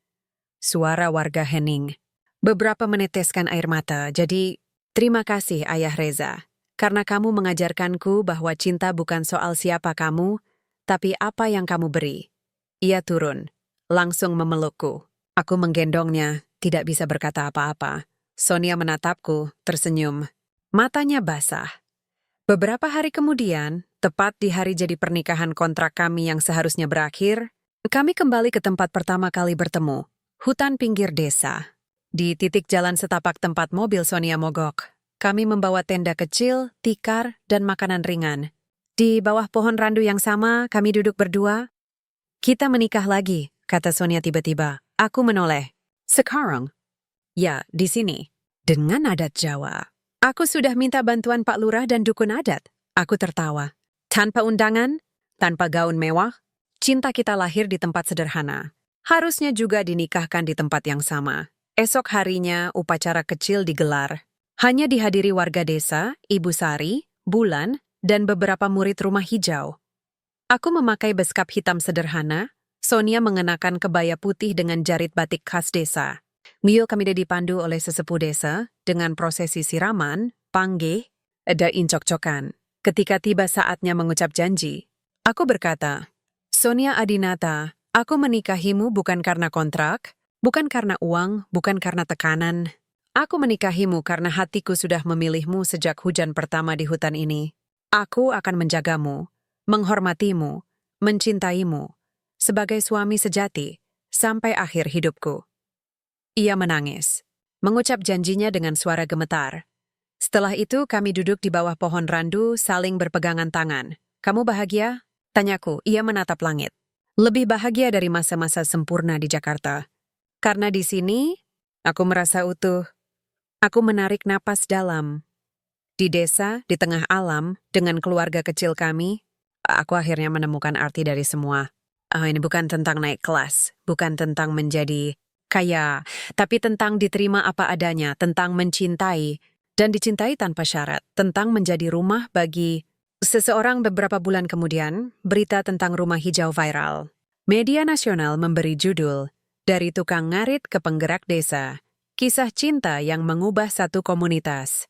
Suara warga hening. Beberapa meneteskan air mata, jadi terima kasih Ayah Reza. Karena kamu mengajarkanku bahwa cinta bukan soal siapa kamu, tapi apa yang kamu beri. Ia turun, langsung memelukku. Aku menggendongnya, tidak bisa berkata apa-apa. Sonia menatapku, tersenyum. Matanya basah. Beberapa hari kemudian, tepat di hari jadi pernikahan kontrak kami yang seharusnya berakhir, kami kembali ke tempat pertama kali bertemu, hutan pinggir desa. Di titik jalan setapak tempat mobil Sonia mogok, kami membawa tenda kecil, tikar, dan makanan ringan. Di bawah pohon randu yang sama, kami duduk berdua. Kita menikah lagi, kata Sonia tiba-tiba. Aku menoleh. Sekarang? Ya, di sini. Dengan adat Jawa. Aku sudah minta bantuan Pak Lurah dan dukun adat. Aku tertawa. Tanpa undangan, tanpa gaun mewah, cinta kita lahir di tempat sederhana. Harusnya juga dinikahkan di tempat yang sama. Esok harinya, upacara kecil digelar. Hanya dihadiri warga desa, Ibu Sari, Bulan, dan beberapa murid rumah hijau. Aku memakai beskap hitam sederhana, Sonia mengenakan kebaya putih dengan jarit batik khas desa. Mio kami dipandu oleh sesepuh desa dengan prosesi siraman, panggih, dan incok-cokan. Ketika tiba saatnya mengucap janji, aku berkata, Sonia Adinata, aku menikahimu bukan karena kontrak, bukan karena uang, bukan karena tekanan. Aku menikahimu karena hatiku sudah memilihmu sejak hujan pertama di hutan ini. Aku akan menjagamu, menghormatimu, mencintaimu, sebagai suami sejati, sampai akhir hidupku. Ia menangis, mengucap janjinya dengan suara gemetar. Setelah itu kami duduk di bawah pohon randu saling berpegangan tangan. Kamu bahagia? Tanyaku, ia menatap langit. Lebih bahagia dari masa-masa sempurna di Jakarta. Karena di sini, aku merasa utuh. Aku menarik napas dalam. Di desa, di tengah alam, dengan keluarga kecil kami, aku akhirnya menemukan arti dari semua. Ini bukan tentang naik kelas, bukan tentang menjadi kaya, tapi tentang diterima apa adanya, tentang mencintai, dan dicintai tanpa syarat, tentang menjadi rumah bagi seseorang. Beberapa bulan kemudian, berita tentang rumah hijau viral. Media nasional memberi judul, "Dari Tukang Ngarit ke Penggerak Desa, Kisah Cinta yang Mengubah Satu Komunitas."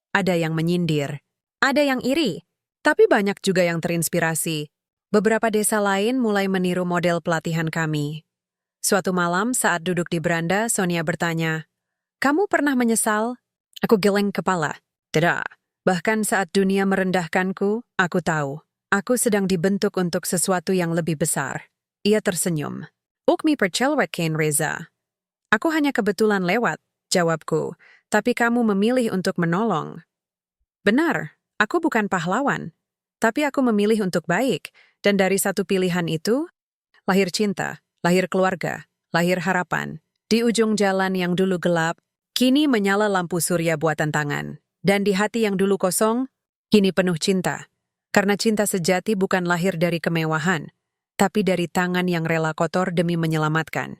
Ada yang menyindir, ada yang iri, tapi banyak juga yang terinspirasi. Beberapa desa lain mulai meniru model pelatihan kami. Suatu malam saat duduk di beranda, Sonia bertanya, "Kamu pernah menyesal?" Aku geleng kepala. Tidak. Bahkan saat dunia merendahkanku, aku tahu. Aku sedang dibentuk untuk sesuatu yang lebih besar. Ia tersenyum. "Ukmi percelwekin Reza." "Aku hanya kebetulan lewat," jawabku. "Tapi kamu memilih untuk menolong." Benar, aku bukan pahlawan. Tapi aku memilih untuk baik. Dan dari satu pilihan itu, lahir cinta, lahir keluarga, lahir harapan. Di ujung jalan yang dulu gelap, kini menyala lampu surya buatan tangan. Dan di hati yang dulu kosong, kini penuh cinta. Karena cinta sejati bukan lahir dari kemewahan, tapi dari tangan yang rela kotor demi menyelamatkan.